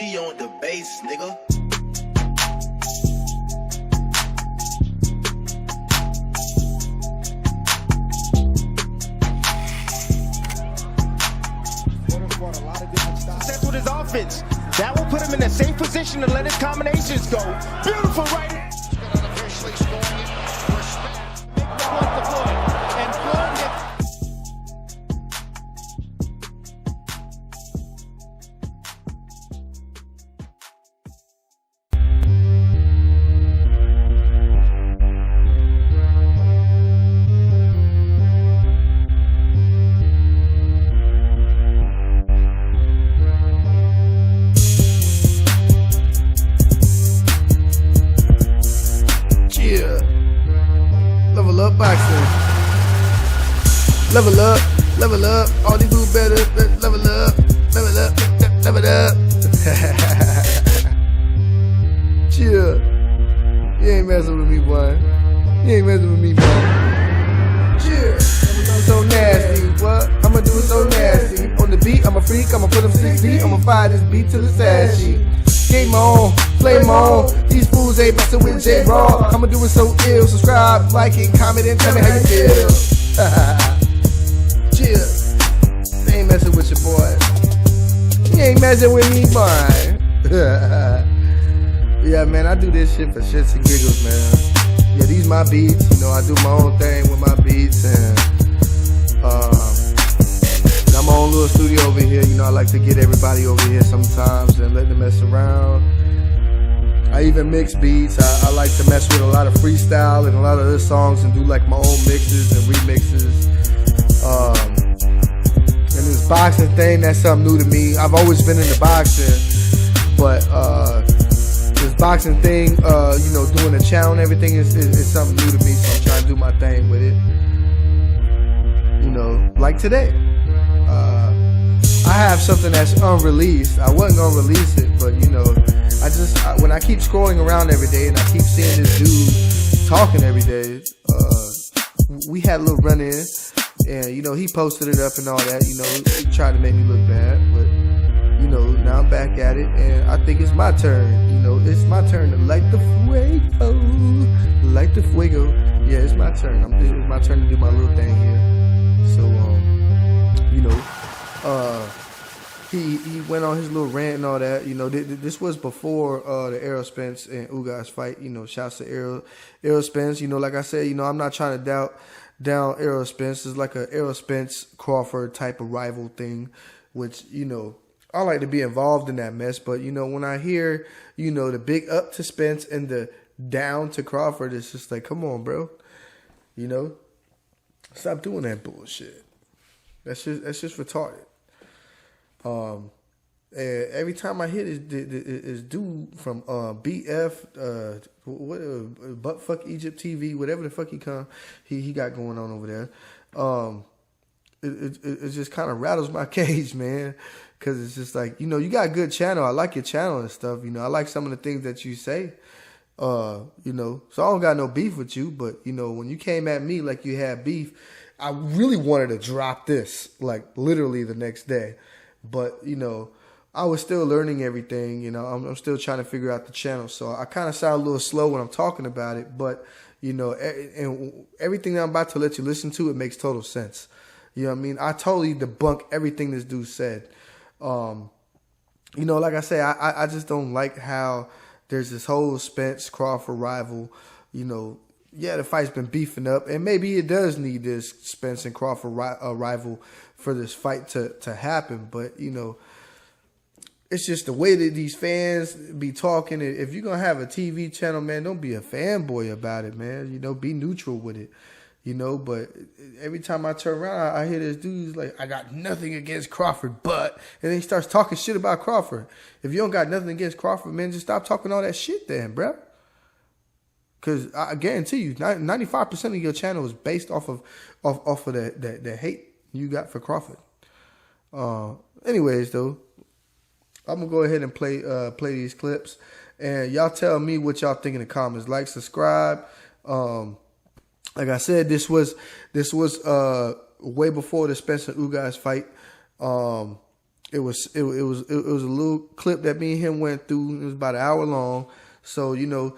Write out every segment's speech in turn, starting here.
G on the bass, nigga. With his offense, that will put him in a safe position to let his combinations go. Beautiful right hand. Unofficially scoring respect. Point to Floyd, and Floyd gets. Level up boxing. Level up. All these dudes better level up. Chill. You ain't messing with me, boy. Chill. I'ma do it so nasty. What? I'ma do it so nasty. On the beat, I'm a freak. I'ma put them 6 deep. I'ma fire this beat till it's ashy. Game on, flame on. These fools ain't messing with J Raw. I'ma do it so ill. Subscribe, like it, comment, and tell me how you feel. Chill. They ain't messing with your boy. You ain't messing with me, boy. Yeah, man, I do this shit for shits and giggles, man. Yeah, these my beats. You know, I do my own thing with my beats, and got my own little studio over here. You know, I like to get everybody over here sometimes and let them mess around. I even mix beats. I like to mess with a lot of freestyle and a lot of other songs and do like my own mixes and remixes. And this boxing thing, that's something new to me. I've always been into boxing, but this boxing thing, you know, doing a channel and everything is something new to me. So I'm trying to do my thing with it. You know, like today. I have something that's unreleased. I wasn't gonna release it, but you know, when I keep scrolling around every day and I keep seeing this dude talking every day, we had a little run-in, and you know, he posted it up and all that. You know, he tried to make me look bad, but you know, now I'm back at it, and I think it's my turn. You know, it's my turn to light the fuego, light the fuego. Yeah, it's my turn. It's my turn to do my little thing here. So, you know. He went on his little rant and all that. You know, this was before the Errol Spence and Ugas fight. You know, shouts to Errol Spence. You know, like I said, you know, I'm not trying to down Errol Spence. It's like a Errol Spence Crawford type of rival thing, which, you know, I like to be involved in that mess. But, you know, when I hear, you know, the big up to Spence and the down to Crawford, it's just like, come on, bro. You know, stop doing that bullshit. That's just retarded. And every time I hit is dude from BF Buttfuck Egypt TV, whatever the fuck he got going on over there. It just kind of rattles my cage, man, because it's just like, you know, you got a good channel. I like your channel and stuff. You know, I like some of the things that you say. You know, so I don't got no beef with you, but you know, when you came at me like you had beef, I really wanted to drop this like literally the next day. But, you know, I was still learning everything. You know, I'm still trying to figure out the channel. So I kind of sound a little slow when I'm talking about it. But, you know, and everything that I'm about to let you listen to, it makes total sense. You know what I mean? I totally debunk everything this dude said. You know, like I say, I just don't like how there's this whole Spence Crawford rival. You know, yeah, the fight's been beefing up. And maybe it does need this Spence and Crawford rival for this fight to happen, but you know, it's just the way that these fans be talking. If you're gonna have a TV channel, man, don't be a fanboy about it, man. You know, be neutral with it. You know, but every time I turn around, I hear this dude's like, I got nothing against Crawford, but, and then he starts talking shit about Crawford. If you don't got nothing against Crawford, man, just stop talking all that shit then, bruh. Because I guarantee you, 95% of your channel is based off of the hate you got for Crawford. Anyways, though, I'm gonna go ahead and play these clips, and y'all tell me what y'all think in the comments. Like, subscribe. Like I said, this was way before the Spencer Ugas fight. it was a little clip that me and him went through. It was about an hour long. So, you know,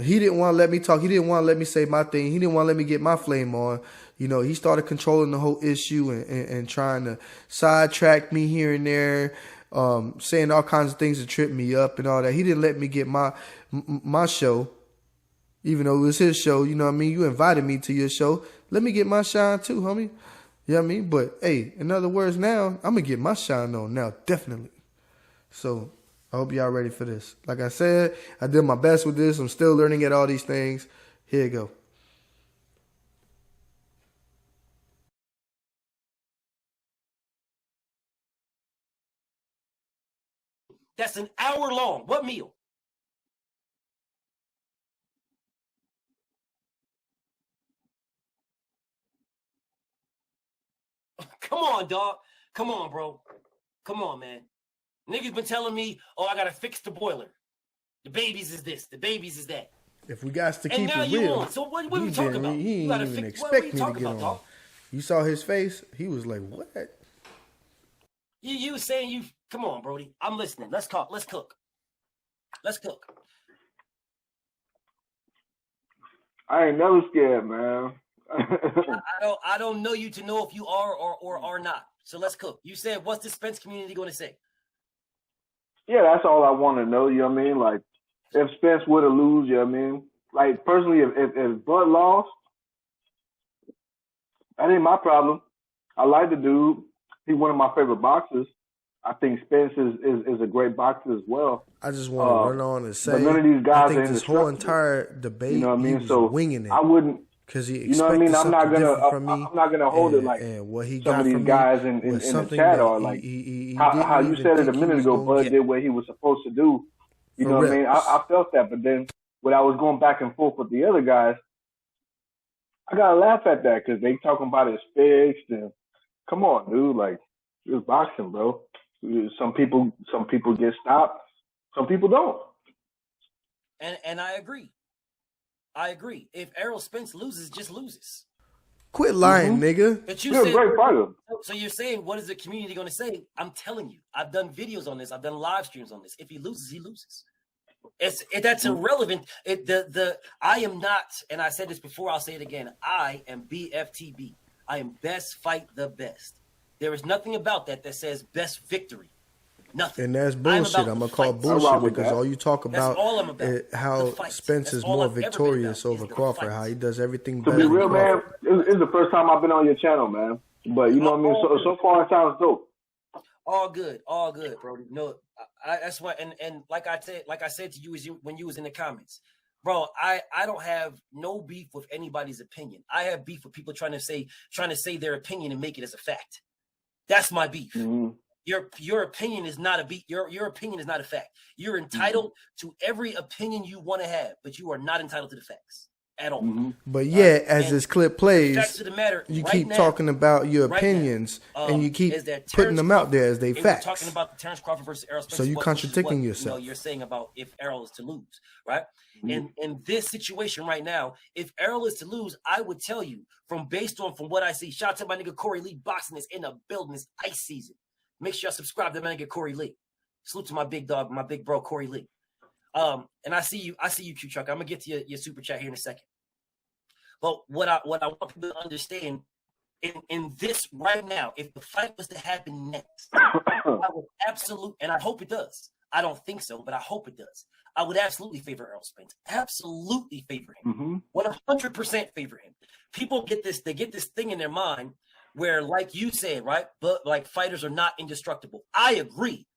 he didn't want to let me talk. He didn't want to let me say my thing. He didn't want to let me get my flame on. You know, he started controlling the whole issue and trying to sidetrack me here and there, saying all kinds of things to trip me up and all that. He didn't let me get my show, even though it was his show. You know what I mean? You invited me to your show. Let me get my shine too, homie. You know what I mean? But, hey, in other words, now, I'm going to get my shine on now, definitely. So, I hope y'all ready for this. Like I said, I did my best with this. I'm still learning at all these things. Here you go. That's an hour long. What meal? Come on, dog. Come on, bro. Come on, man. Niggas been telling me, oh, I gotta fix the boiler. The babies is this. The babies is that. If we got to keep and now it you real, on. So what are we talking about? He didn't even expect me to get on. Dog? You saw his face. He was like, "What?" You saying you? Come on, Brody. I'm listening. Let's talk. Let's cook. Let's cook. I ain't never scared, man. I don't know you to know if you are or are not. So let's cook. You said, what's the Spence community going to say? Yeah, that's all I want to know. You know what I mean? Like, if Spence were to lose, you know what I mean? Like, personally, if Bud lost, that ain't my problem. I like the dude. He's one of my favorite boxers. I think Spence is a great boxer as well. I just want to run on and say, but none of these guys I think this whole entire debate, you know what I mean? He was so winging it. I wouldn't. Because he you know what I mean? I'm not gonna hold and, it like and what he some got of these from guys me in the chat are like how you said it a minute ago. Bud did what he was supposed to do. You know what I mean? I felt that, but then when I was going back and forth with the other guys, I gotta laugh at that because they talking about it's fixed and come on, dude, like it's boxing, bro. Some people get stopped, some people don't. And I agree. I agree. If Errol Spence loses, just loses. Quit lying, nigga. But you You're said, a great fighter. So you're saying, what is the community going to say? I'm telling you, I've done videos on this. I've done live streams on this. If he loses, he loses. That's irrelevant. I am not, and I said this before, I'll say it again. I am BFTB. I am best fight the best. There is nothing about that says best victory. Nothing. And that's bullshit. I'm going to call bullshit because all you talk about is how Spence is more victorious over Crawford, how he does everything better. To be real, man, it's the first time I've been on your channel, man. But you know what I mean? So far it sounds dope. All good, Brody. No, that's why, and like I said to you when you was in the comments, bro. I don't have no beef with anybody's opinion. I have beef with people trying to say their opinion and make it as a fact. That's my beef. Mm-hmm. Your opinion is not a beat. Your opinion is not a fact. You're entitled to every opinion you want to have, but you are not entitled to the facts at all. Mm-hmm. But yet, as this clip plays, facts of the matter, you right keep now, talking about your opinions, and you keep putting them out there as they facts. Talking about the Terence Crawford versus Errol Spence. So you contradicting yourself. You're saying about if Errol is to lose, right? Mm-hmm. In this situation right now, if Errol is to lose, I would tell you from what I see. Shout out to my nigga Corey Lee boxing is in the building. It's ice season. Make sure y'all subscribe to my nigga Corey Lee. Salute to my big dog, my big bro Corey Lee. And I see you, Q-Truck. I'm gonna get to your super chat here in a second. But what I want people to understand in this right now, if the fight was to happen next, I would absolutely, and I hope it does. I don't think so, but I hope it does. I would absolutely favor Errol Spence. Absolutely favor him. 100% favor him. People get this thing in their mind where, like you said, right? But like fighters are not indestructible. I agree.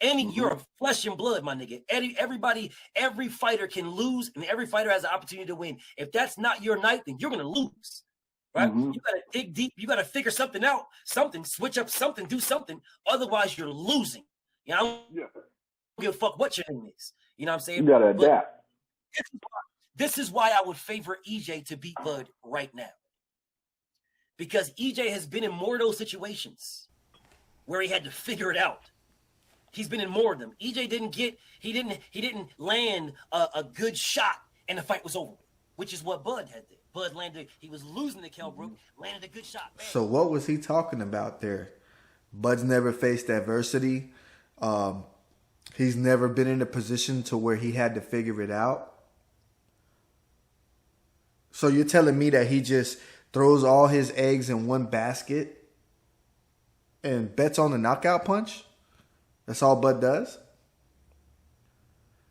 You're a flesh and blood, my nigga. Every fighter can lose, and every fighter has an opportunity to win. If that's not your night, then you're gonna lose. Right? You gotta dig deep, you gotta figure something out, switch up something, do something. Otherwise, you're losing. You know, I don't give a fuck what your name is. You know what I'm saying? You gotta adapt. This is why I would favor EJ to beat Bud right now. Because EJ has been in more of those situations where he had to figure it out. He's been in more of them. EJ didn't land a good shot and the fight was over, which is what Bud had did. Bud landed, he was losing to Kell Brook, landed a good shot. Man. So what was he talking about there? Bud's never faced adversity. He's never been in a position to where he had to figure it out. So you're telling me that he just throws all his eggs in one basket and bets on the knockout punch? That's all Bud does?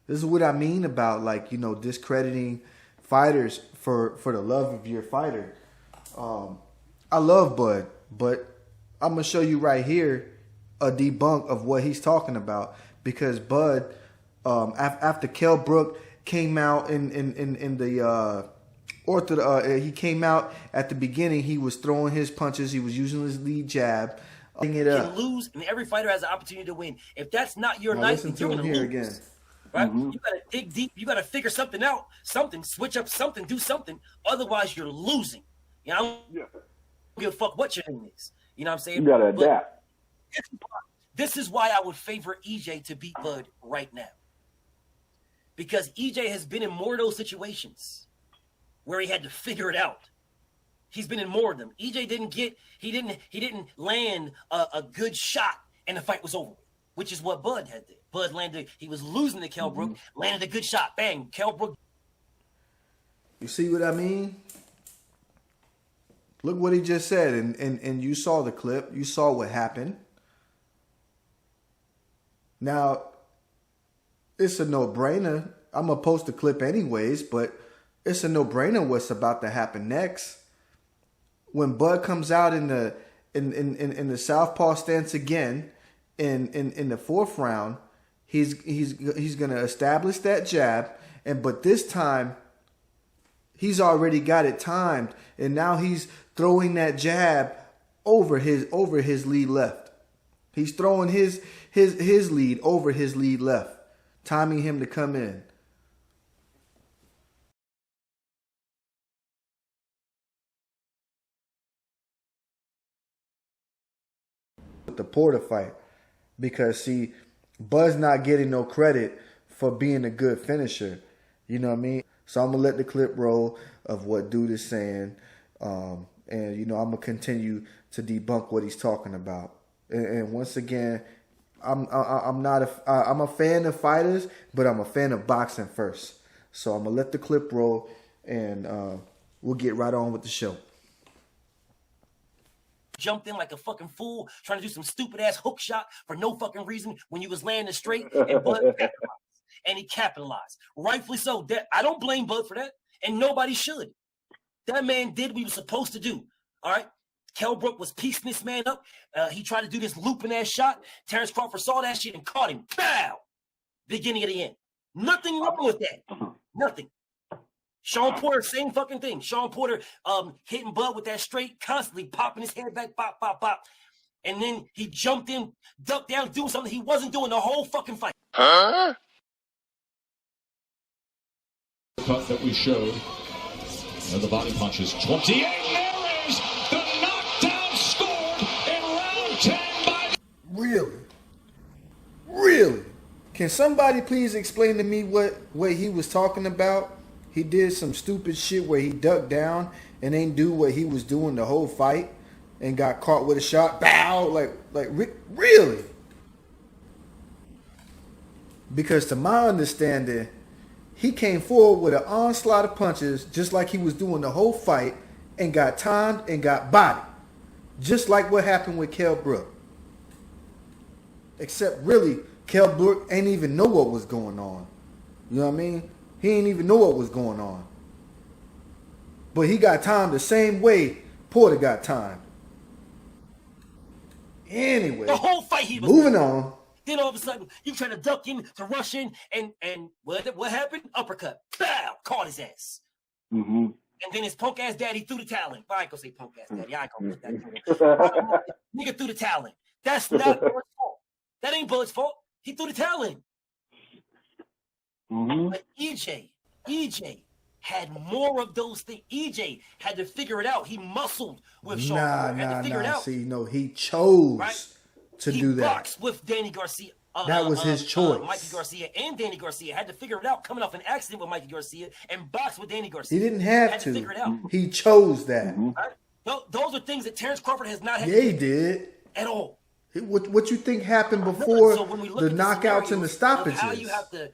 This is what I mean about, like, you know, discrediting fighters for the love of your fighter. I love Bud, but I'm going to show you right here a debunk of what he's talking about. Because Bud, after Kell Brook came out in the he came out at the beginning, he was throwing his punches, he was using his lead jab. You can lose, and every fighter has an opportunity to win. If that's not your night, you're going to lose. Again. Right? You got to dig deep. You got to figure something out. Something, switch up something, do something. Otherwise, you're losing. You know, I don't give a fuck what your name is. You know what I'm saying? You got to adapt. This is why I would favor EJ to beat Bud right now. Because EJ has been in more of those situations where he had to figure it out. He's been in more of them. EJ didn't land a good shot and the fight was over, which is what Bud had did. Bud landed, he was losing to Kell Brook, landed a good shot. Bang, Kell Brook. You see what I mean? Look what he just said, and you saw the clip. You saw what happened. Now, it's a no-brainer. I'm going to post the clip anyways, but it's a no-brainer what's about to happen next. When Bud comes out in the southpaw stance again in the fourth round, he's going to establish that jab, but this time he's already got it timed, and now he's throwing that jab over his lead left. He's throwing his lead over his lead left, timing him to come in. The Porter fight, because see, Bud's not getting no credit for being a good finisher. You know what I mean? So I'm gonna let the clip roll of what dude is saying, and you know I'm gonna continue to debunk what he's talking about. And once again, I'm a fan of fighters, but I'm a fan of boxing first. So I'm gonna let the clip roll, and we'll get right on with the show. Jumped in like a fucking fool, trying to do some stupid ass hook shot for no fucking reason when you was landing straight, and Bud capitalized. And he capitalized. Rightfully so. I don't blame Bud for that, and nobody should. That man did what he was supposed to do. All right? Kell Brook was piecing this man up. He tried to do this looping ass shot. Terence Crawford saw that shit and caught him. Bow! Beginning of the end. Nothing wrong with that. Nothing. Sean Porter, same fucking thing. Sean Porter hitting Bud with that straight, constantly popping his head back, pop, pop, pop. And then he jumped in, ducked down, doing something he wasn't doing the whole fucking fight. Huh? Cut that we showed. And the body punches. 28. There is the knockdown scored in round 10 by... Really? Can somebody please explain to me what he was talking about? He did some stupid shit where he ducked down and ain't do what he was doing the whole fight and got caught with a shot. Bow! Like really? Because to my understanding, he came forward with an onslaught of punches just like he was doing the whole fight and got timed and got bodied. Just like what happened with Kell Brook. Except really, Kell Brook ain't even know what was going on. You know what I mean? He didn't even know what was going on. But he got timed the same way Porter got timed. Anyway. The whole fight he was moving on. Then all of a sudden, you try to duck in, to rush in, and what happened? Uppercut. Bow! Caught his ass. Mm-hmm. And then his punk ass daddy threw the towel in. I ain't gonna say punk ass daddy. I ain't gonna put that in. Nigga threw the towel in. That's not Bud's fault. That ain't Bud's fault. He threw the towel in. Mm-hmm. But EJ had more of those things. EJ had to figure it out. He muscled with Sean Porter. Had to figure it out. See, no, he chose to do that. He boxed with Danny Garcia. That was his choice. Mikey Garcia and Danny Garcia had to figure it out, coming off an accident with Mikey Garcia and boxed with Danny Garcia. He didn't have to. Figure it out. He chose that. Right? Those are things that Terence Crawford has not had he did. at all. What you think happened before the knockouts and the stoppages? How you have to,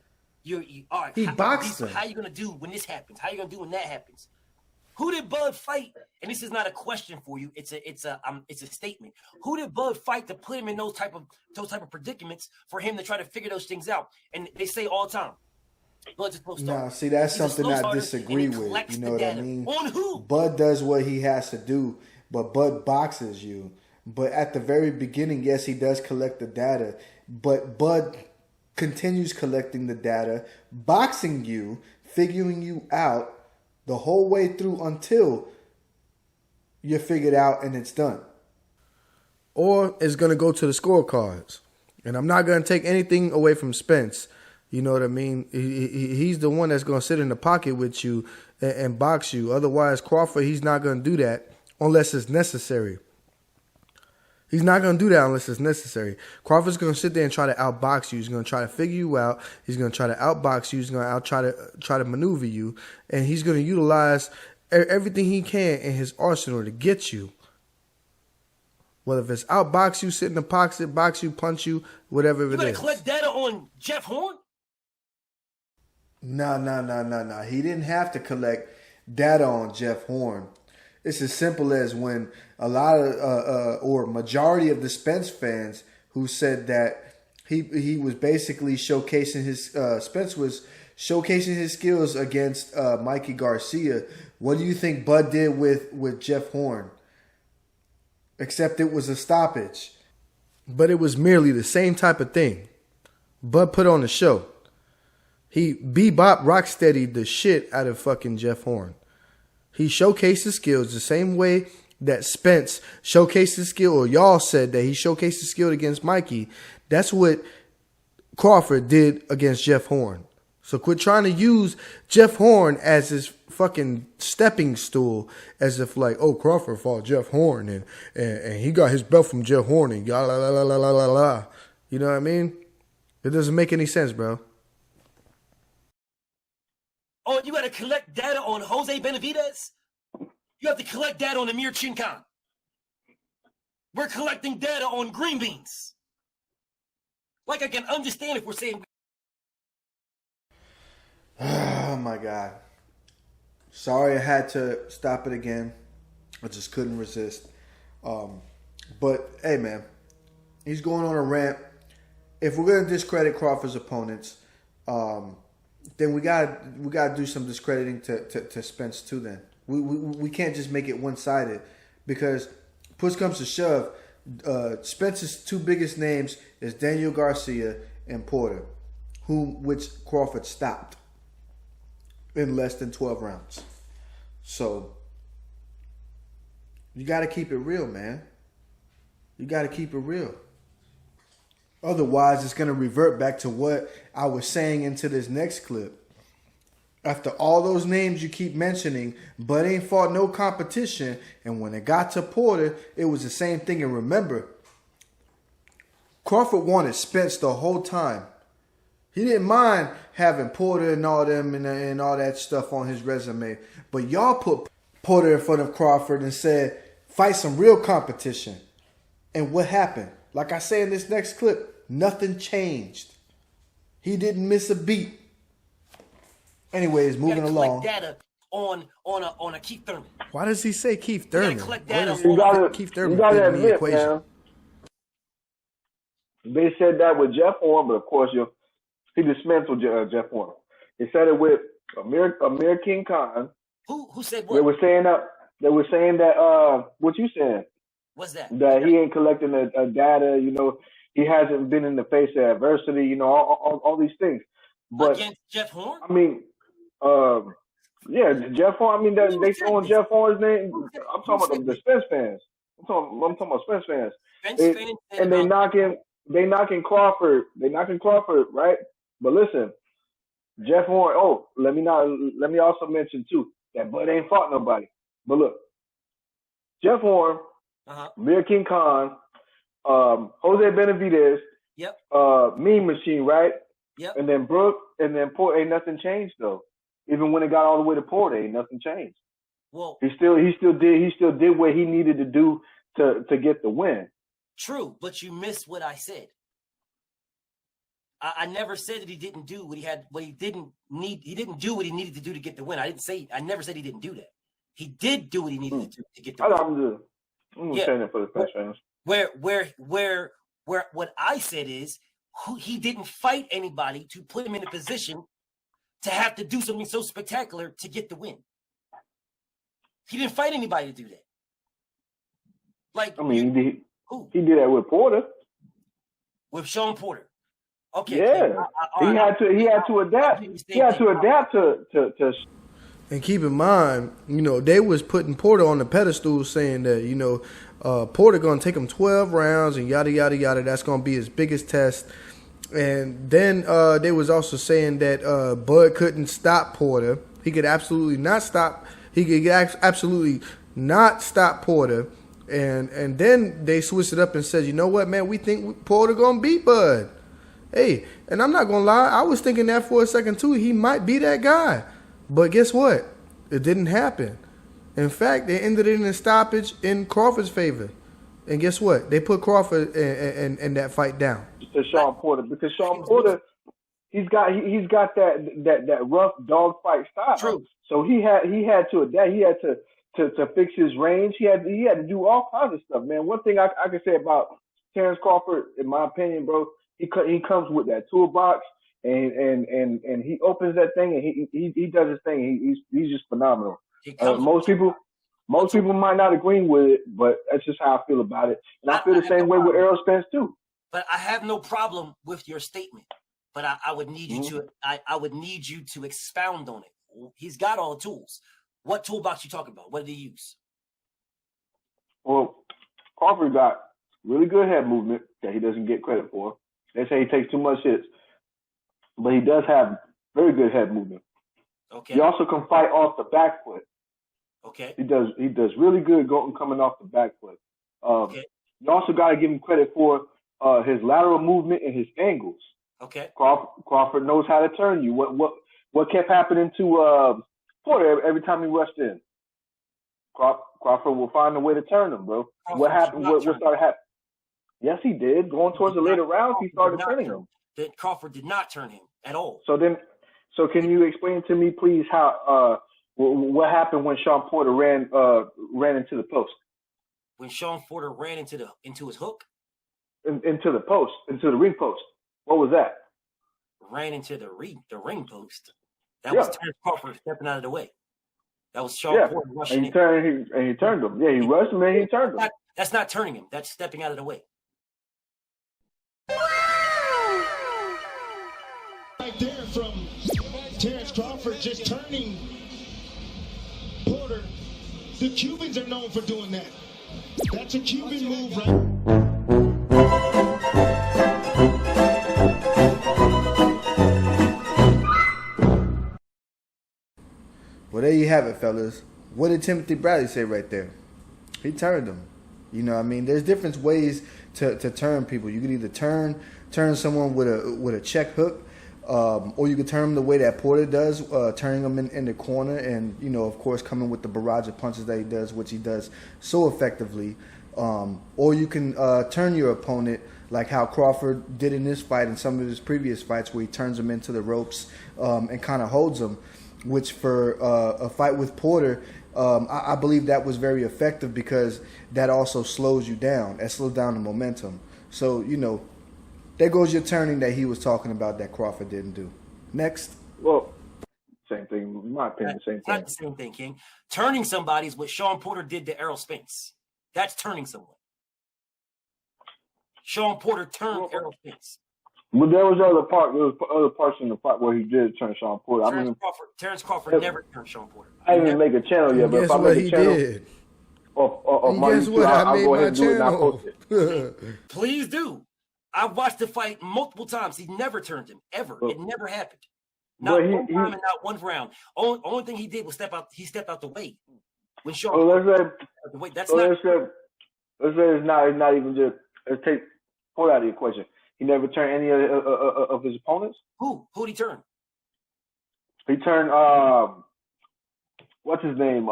all right. He boxed him. How you gonna do when this happens? How you gonna do when that happens? Who did Bud fight? And this is not a question for you. It's a statement. Who did Bud fight to put him in those type of predicaments for him to try to figure those things out? And they say all the time, Bud's a slow starter. Nah, see, that's something I disagree with. You know what I mean? On who? Bud does what he has to do, but Bud boxes you. But at the very beginning, yes, he does collect the data, but Bud continues collecting the data, boxing you, figuring you out the whole way through until you're figured out and it's done. Or it's going to go to the scorecards. And I'm not going to take anything away from Spence. You know what I mean? He's the one that's going to sit in the pocket with you and box you. Otherwise, Crawford, he's not going to do that unless it's necessary. He's not going to do that unless it's necessary. Crawford's going to sit there and try to outbox you. He's going to try to figure you out. He's going to try to outbox you. He's going to try to maneuver you. And he's going to utilize everything he can in his arsenal to get you. Whether if it's outbox you, sit in the pocket, box you, punch you, whatever it is. You going to collect data on Jeff Horn? No. He didn't have to collect data on Jeff Horn. It's as simple as when a lot of or majority of the Spence fans who said that he was basically showcasing his Spence was showcasing his skills against Mikey Garcia. What do you think Bud did with Jeff Horn? Except it was a stoppage, but it was merely the same type of thing. Bud put on a show. He bebop rocksteadied the shit out of fucking Jeff Horn. He showcased his skills the same way that Spence showcased his skill, or y'all said that he showcased his skill against Mikey. That's what Crawford did against Jeff Horn. So quit trying to use Jeff Horn as his fucking stepping stool, as if like, oh, Crawford fought Jeff Horn and he got his belt from Jeff Horn and la la la la la la. You know what I mean? It doesn't make any sense, bro. Oh, you got to collect data on Jose Benavidez? You have to collect data on Amir Chinkan. We're collecting data on green beans. Like I can understand if we're saying... Oh, my God. Sorry I had to stop it again. I just couldn't resist. But, hey, man. He's going on a rant. If we're going to discredit Crawford's opponents... then we gotta do some discrediting to Spence too. Then we can't just make it one-sided, because push comes to shove, Spence's two biggest names is Daniel Garcia and Porter, which Crawford stopped in less than 12 rounds. So you got to keep it real, man. You got to keep it real. Otherwise, it's going to revert back to what I was saying into this next clip. After all those names you keep mentioning, Bud ain't fought no competition. And when it got to Porter, it was the same thing. And remember, Crawford wanted Spence the whole time. He didn't mind having Porter and all them and all that stuff on his resume. But y'all put Porter in front of Crawford and said, fight some real competition. And what happened? Like I say in this next clip, nothing changed. He didn't miss a beat. Anyways, moving along. Data on a Keith Thurman. Why does he say Keith Thurman? Collect data Keith Thurman in the equation. Man, they said that with Jeff Horn, but of course he dismantled Jeff Horn. They said it with Amir King Khan. Who said what? They were saying that what you said. What's that? That he ain't collecting the data, he hasn't been in the face of adversity, all these things. But against Jeff Horn? I mean, yeah, Jeff Horn. I mean, they throwing Jeff Horn's name. I'm talking about the Spence fans. I'm talking about Spence fans. And they knocking Crawford. They knocking Crawford, right? But listen, Jeff Horn. Oh, let me also mention too that Bud ain't fought nobody. But look, Jeff Horn, Amir King Khan, Jose Benavidez, yep, Mean Machine, right? Yep. And then Brooke, and then Porter. Ain't nothing changed though. Even when it got all the way to Porter, ain't nothing changed. Well, he still did what he needed to do to get the win. True, but you missed what I said. I never said that he didn't do what he had, what he didn't need. He didn't do what he needed to do to get the win. I never said he didn't do that. He did do what he needed to do to get the win. I'm saying that for the best fans. Where what I said is he didn't fight anybody to put him in a position to have to do something so spectacular to get the win. He didn't fight anybody to do that. Like, I mean, he did that with Porter. With Sean Porter. Okay. Yeah. He had to adapt. He had to adapt to. And keep in mind, they was putting Porter on the pedestal, saying that Porter gonna take him 12 rounds and yada yada yada. That's gonna be his biggest test. And then they was also saying that Bud couldn't stop Porter. He could absolutely not stop. He could absolutely not stop Porter. And then they switched it up and said, you know what, man, we think Porter gonna beat Bud. Hey, and I'm not gonna lie, I was thinking that for a second too. He might be that guy. But guess what? It didn't happen. In fact, they ended it in a stoppage in Crawford's favor. And guess what? They put Crawford in that fight down. To Sean Porter, because Sean Porter, he's got that rough dogfight style. True. So he had to adapt. He had to fix his range. He had to do all kinds of stuff, man. One thing I can say about Terence Crawford, in my opinion, bro, he comes with that toolbox. And he opens that thing and he does his thing. He's just phenomenal. Most people might not agree with it, but that's just how I feel about it. And I feel the same way with Errol Spence too. But I have no problem with your statement. But I would need you to I would need you to expound on it. He's got all the tools. What toolbox you talking about? What did he use? Well, Crawford got really good head movement that he doesn't get credit for. They say he takes too much hits. But he does have very good head movement. Okay. He also can fight off the back foot. Okay. He does really good coming off the back foot. Okay. You also got to give him credit for his lateral movement and his angles. Okay. Crawford knows how to turn you. What kept happening to Porter every time he rushed in? Crawford will find a way to turn him, bro. What happened? What started happening? Yes, he did. Going towards the later rounds, he started turning him. That Crawford did not turn him at all. So can you explain to me, please, how what happened when Sean Porter ran into the post? When Sean Porter ran into his hook? Into the post, into the ring post. What was that? Ran into the ring post. That was Terence Crawford stepping out of the way. That was Sean Porter rushing and he turned him. Yeah, he rushed him and he turned him. That's not turning him. That's stepping out of the way. Right there from Terence Crawford just turning Porter. The Cubans are known for doing that. That's a Cuban move, right? Well, there you have it, fellas. What did Timothy Bradley say right there? He turned him. I mean, there's different ways to turn people. You can either turn someone with a check hook, or you can turn them the way that Porter does, turning them in the corner and, of course, coming with the barrage of punches that he does, which he does so effectively. Or you can turn your opponent like how Crawford did in this fight and some of his previous fights where he turns them into the ropes and kind of holds them, which for a fight with Porter, I believe that was very effective because that also slows you down. That slows down the momentum. So, there goes your turning that he was talking about that Crawford didn't do. Next. Well, same thing. In my opinion, same thing. Not the same thing, King. Turning somebody is what Sean Porter did to Errol Spence. That's turning someone. Sean Porter turned Errol Spence. But there was other parts in the fight where he did turn Sean Porter. Terence Crawford never turned Sean Porter. I didn't even make a channel yet, but if I make a channel, did. Or my YouTube, I'll go ahead and do it and I'll post it. Please do. I've watched the fight multiple times. He never turned him, ever. It never happened. Not one time and not one round. Only thing he did was he stepped out the way. When Sean let's say it's not even just, let's take Porter out of the equation. He never turned any of his opponents. Who'd he turn? He turned what's his name?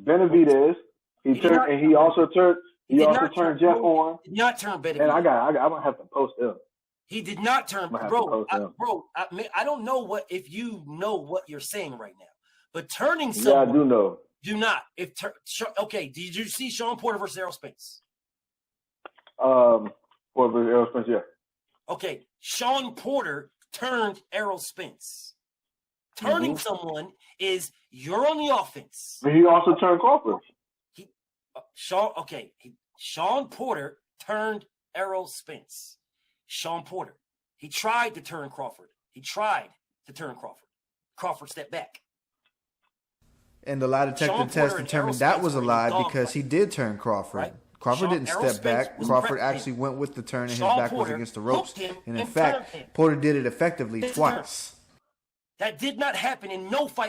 Benavidez. He also turned He also turned Jeff Horn. Did not turn Benavidez. And I'm gonna have to post him. He did not turn, bro. I don't know if you know what you're saying right now, but turning someone. Yeah, I do know. Do not. Okay, did you see Sean Porter versus Errol Spence? Porter versus Errol Spence, yeah. Okay, Sean Porter turned Errol Spence. Turning someone is you're on the offense. But he also turned Crawford. Sean Porter turned Errol Spence. Sean Porter. He tried to turn Crawford. Crawford stepped back. And the lie detector test determined that was a lie because he did turn Crawford. Right? Crawford didn't step back. Crawford actually went with the turn and his back was against the ropes. And in fact, Porter did it effectively twice. That did not happen in no fight.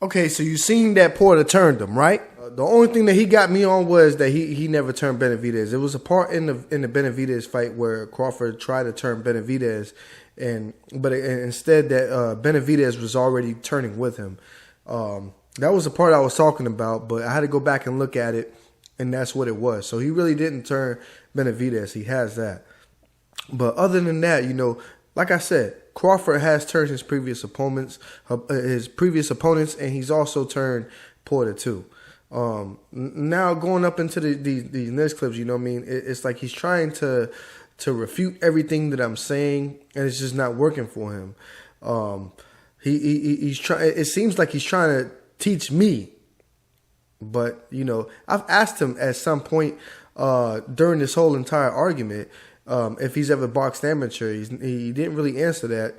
Okay, so you seen that Porter turned him, right? The only thing that he got me on was that he never turned Benavidez. It was a part in the Benavidez fight where Crawford tried to turn Benavidez, but instead that Benavidez was already turning with him. That was the part I was talking about, but I had to go back and look at it, and that's what it was. So he really didn't turn Benavidez. He has that. But other than that, like I said, Crawford has turned his previous opponents, and he's also turned Porter too. Now going up into these next clips, it's like he's trying to refute everything that I'm saying, and it's just not working for him. He's trying. It seems like he's trying to teach me, but I've asked him at some point during this whole entire argument. If he's ever boxed amateur, he didn't really answer that.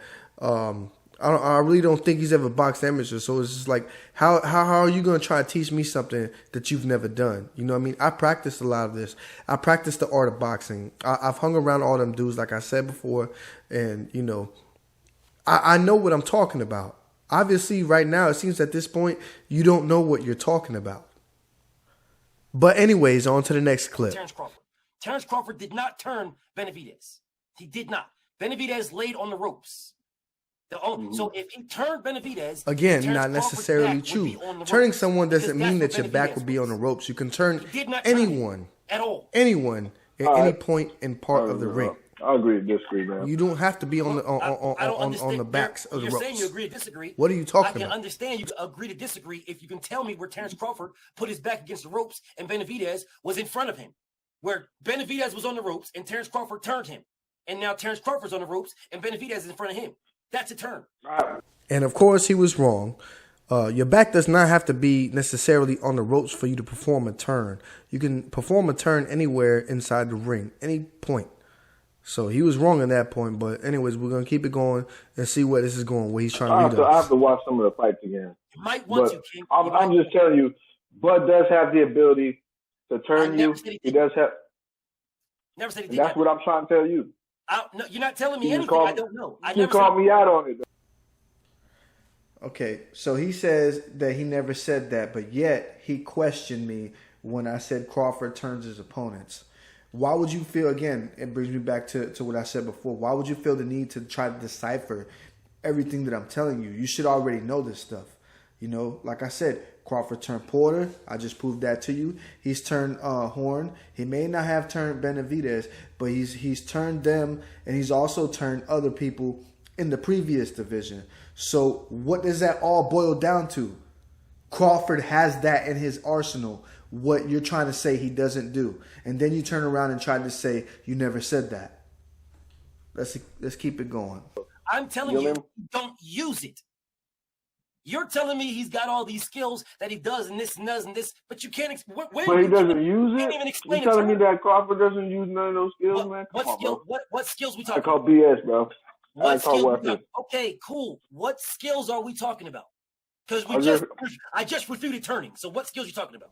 I really don't think he's ever boxed amateur. So it's just like, how are you going to try to teach me something that you've never done? You know what I mean? I practiced a lot of this. I practiced the art of boxing. I've hung around all them dudes, like I said before, and I know what I'm talking about. Obviously, right now, it seems at this point you don't know what you're talking about. But anyways, on to the next clip. Terence Crawford did not turn Benavidez. He did not. Benavidez laid on the ropes. So if he turned Benavidez, again, not necessarily true. Turning someone doesn't mean that your back will be on the ropes. You can turn anyone at all, anyone at any point in part of the ring. I agree to disagree, man. You don't have to be on the backs of the ropes. You're saying you agree to disagree. What are you talking about? I can understand you agree to disagree if you can tell me where Terence Crawford put his back against the ropes and Benavidez was in front of him. Where Benavidez was on the ropes and Terence Crawford turned him. And now Terence Crawford's on the ropes and Benavidez is in front of him. That's a turn. And of course, he was wrong. Your back does not have to be necessarily on the ropes for you to perform a turn. You can perform a turn anywhere inside the ring, any point. So he was wrong at that point. But anyways, we're going to keep it going and see where this is going, where he's trying to lead us. I have to watch some of the fights again. You might want to, King. I'm just telling you, Bud does have the ability to turn you. He does have. Never said he did. That's what I'm trying to tell you. No, you're not telling me anything. I don't know. You called me out on it. Okay, so he says that he never said that, but yet he questioned me when I said Crawford turns his opponents. Why would you feel, again, it brings me back to what I said before, why would you feel the need to try to decipher everything that I'm telling you? You should already know this stuff. Like I said, Crawford turned Porter. I just proved that to you. He's turned Horn. He may not have turned Benavidez, but he's turned them, and he's also turned other people in the previous division. So what does that all boil down to? Crawford has that in his arsenal, what you're trying to say he doesn't do. And then you turn around and try to say you never said that. Let's keep it going. I'm telling you, don't use it. You're telling me he's got all these skills that he does and this and does and this, but you can't. But he doesn't use it. Even explain You're telling me that Crawford doesn't use none of those skills, man? What skills we talking? I call BS, bro. Okay, cool. What skills are we talking about? Because I just refuted turning. So what skills are you talking about?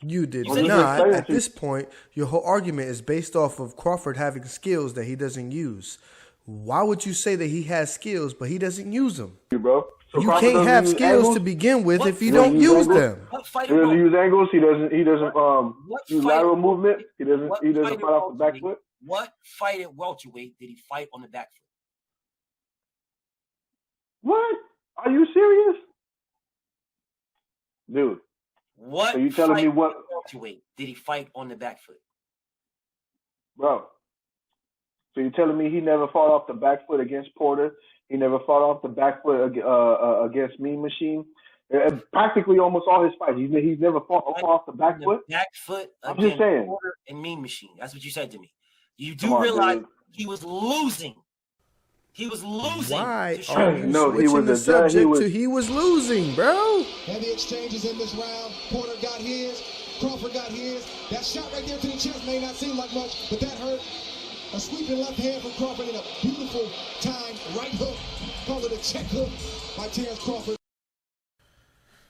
You did not. At this point, your whole argument is based off of Crawford having skills that he doesn't use. Why would you say that he has skills but he doesn't use them? Bro. So you can't have skills to begin with if you don't use them. He doesn't use angles. He doesn't use lateral movement. He doesn't fight off the back foot. What fight at welterweight did he fight on the back foot? What? Are you serious? Dude. What? So you telling me what? Did he fight on the back foot? Bro. So you're telling me he never fought off the back foot against Porter? He never fought off the back foot against Mean Machine? Practically almost all his fights. He's never fought off the back foot? Back foot I'm just saying. Porter and Mean Machine. That's what you said to me. You do realize he was losing. He was losing. Why? No, he was the subject to he was losing, bro. Heavy exchanges in this round. Porter got his. Crawford got his. That shot right there to the chest may not seem like much, but that hurt. A sweeping left hand from Crawford and a beautiful time right hook. Call it a check hook by Terence Crawford.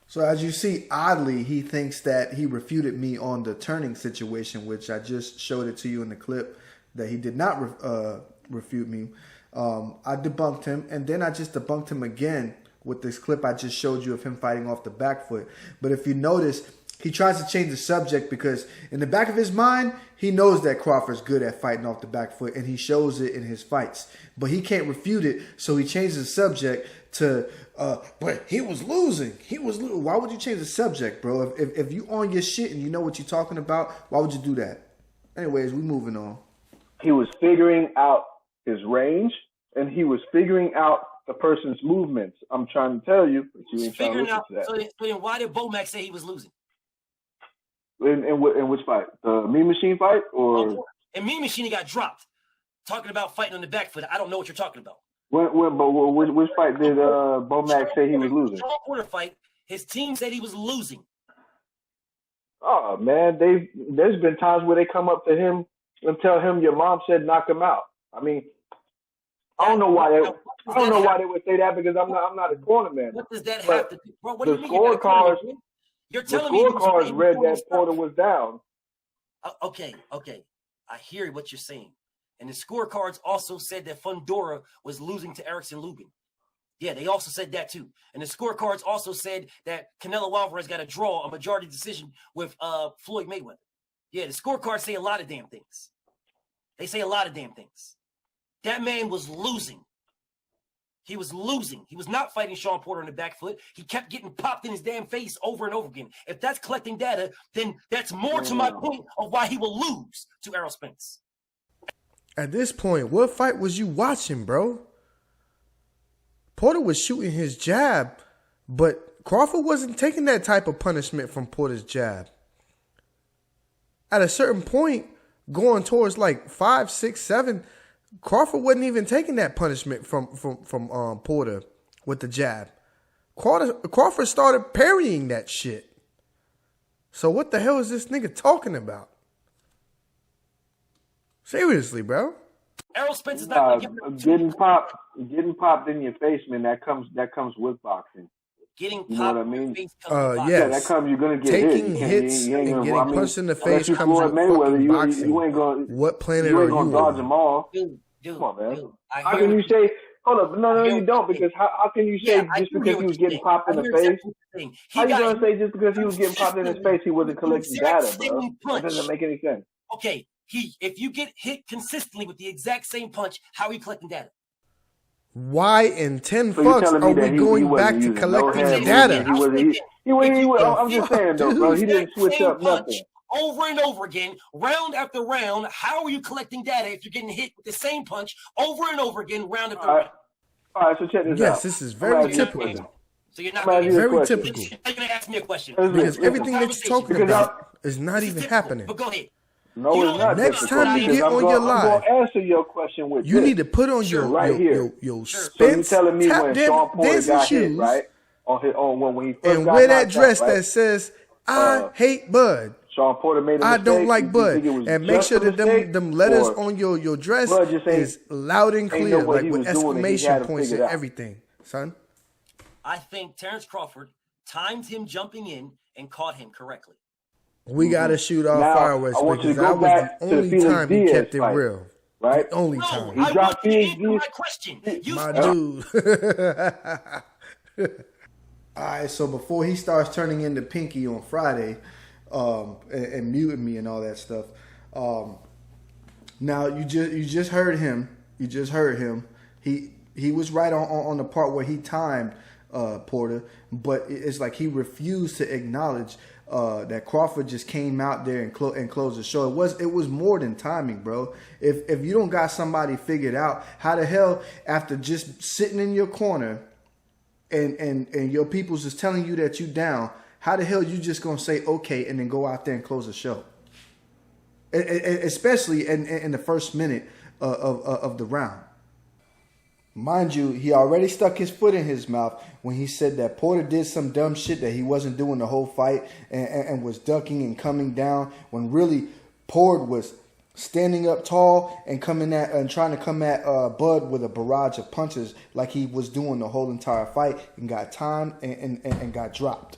So as you see, oddly, he thinks that he refuted me on the turning situation, which I just showed it to you in the clip that he did not refute me. I debunked him, and then I just debunked him again with this clip I just showed you of him fighting off the back foot. But if you notice, he tries to change the subject because in the back of his mind, he knows that Crawford's good at fighting off the back foot, and he shows it in his fights. But he can't refute it, so he changes the subject to, but he was losing. Why would you change the subject, bro? If you on your shit and you know what you're talking about, why would you do that? Anyways, we moving on. He was figuring out his range, and he was figuring out the person's movements. I'm trying to tell you, but you ain't trying to listen to that. So then why did Bomac say he was losing? In which fight? The Mean Machine fight? Or and Mean Machine got dropped. Talking about fighting on the back foot. I don't know what you're talking about. Which fight did Bomac say he was losing? The Porter fight, his team said he was losing. Oh, man. There's been times where they come up to him and tell him your mom said knock him out. I mean, I don't know why they would say that because I'm not a corner man. What does that have to do? Bro, what do you mean? You're telling me the scorecards read that Porter was down. Okay. I hear what you're saying. And the scorecards also said that Fundora was losing to Erickson Lubin. Yeah, they also said that too. And the scorecards also said that Canelo Alvarez got a draw, a majority decision with Floyd Mayweather. Yeah, the scorecards say a lot of damn things. They say a lot of damn things. That man was losing. He was losing. He was not fighting Sean Porter on the back foot. He kept getting popped in his damn face over and over again. If that's collecting data, then that's more to my point of why he will lose to Errol Spence. At this point, what fight was you watching, bro? Porter was shooting his jab, but Crawford wasn't taking that type of punishment from Porter's jab. At a certain point, going towards like 5, 6, 7, Crawford wasn't even taking that punishment from Porter with the jab. Crawford started parrying that shit. So what the hell is this nigga talking about? Seriously, bro. Errol Spence is not getting popped in your face, man. That comes with boxing. Getting you know what I mean? Yes. Yeah, that comes. You're gonna get taking hits and getting punched in the face comes with Mayweather, boxing. You ain't gonna. What planet you are ain't you gonna dodge on? them all. Dude, come on, man. Dude, how can you say? Hold up, no, you don't. Because how can you say just because he was getting popped in the face? How you gonna say just because he was getting popped in his face he wasn't collecting data, bro? That doesn't make any sense. Okay, if you get hit consistently with the exact same punch, how are you collecting data? Why in 10 fucks are we going back to collecting data? I'm just saying though, bro. He didn't switch up nothing. Over and over again, round after round. How are you collecting data if you're getting hit with the same punch over and over again, round after round? All right, so check this out. Yes, this is very typical. So you're not very typical. You're going to ask me a question. Because everything that you're talking about is not even happening. But go ahead. No, it's not. Next time you get on your live, I'm going to answer your question with you need to put on your Spence so telling me tap dancing shoes, right? When he first and wear that dress that says "I hate Bud." Sean Porter made a mistake. I don't like Bud, and make sure that them letters on your dress is loud and clear, like with exclamation points and everything, son. I think Terence Crawford timed him jumping in and caught him correctly. We got to shoot our fireworks because that was the only time he kept it real. Right? The only time. He dropped my question. My dude. All right, so before he starts turning into Pinky on Friday and muting me and all that stuff, now you just heard him. You just heard him. He was right on the part where he timed Porter, but it's like he refused to acknowledge that Crawford just came out there and closed the show. It was more than timing, bro. If you don't got somebody figured out, how the hell, after just sitting in your corner and your people's just telling you that you down, how the hell you just gonna say okay and then go out there and close the show? Especially in the first minute of the round. Mind you, he already stuck his foot in his mouth when he said that Porter did some dumb shit that he wasn't doing the whole fight and was ducking and coming down, when really Porter was standing up tall and coming at and trying to come at Bud with a barrage of punches like he was doing the whole entire fight, and got timed and got dropped.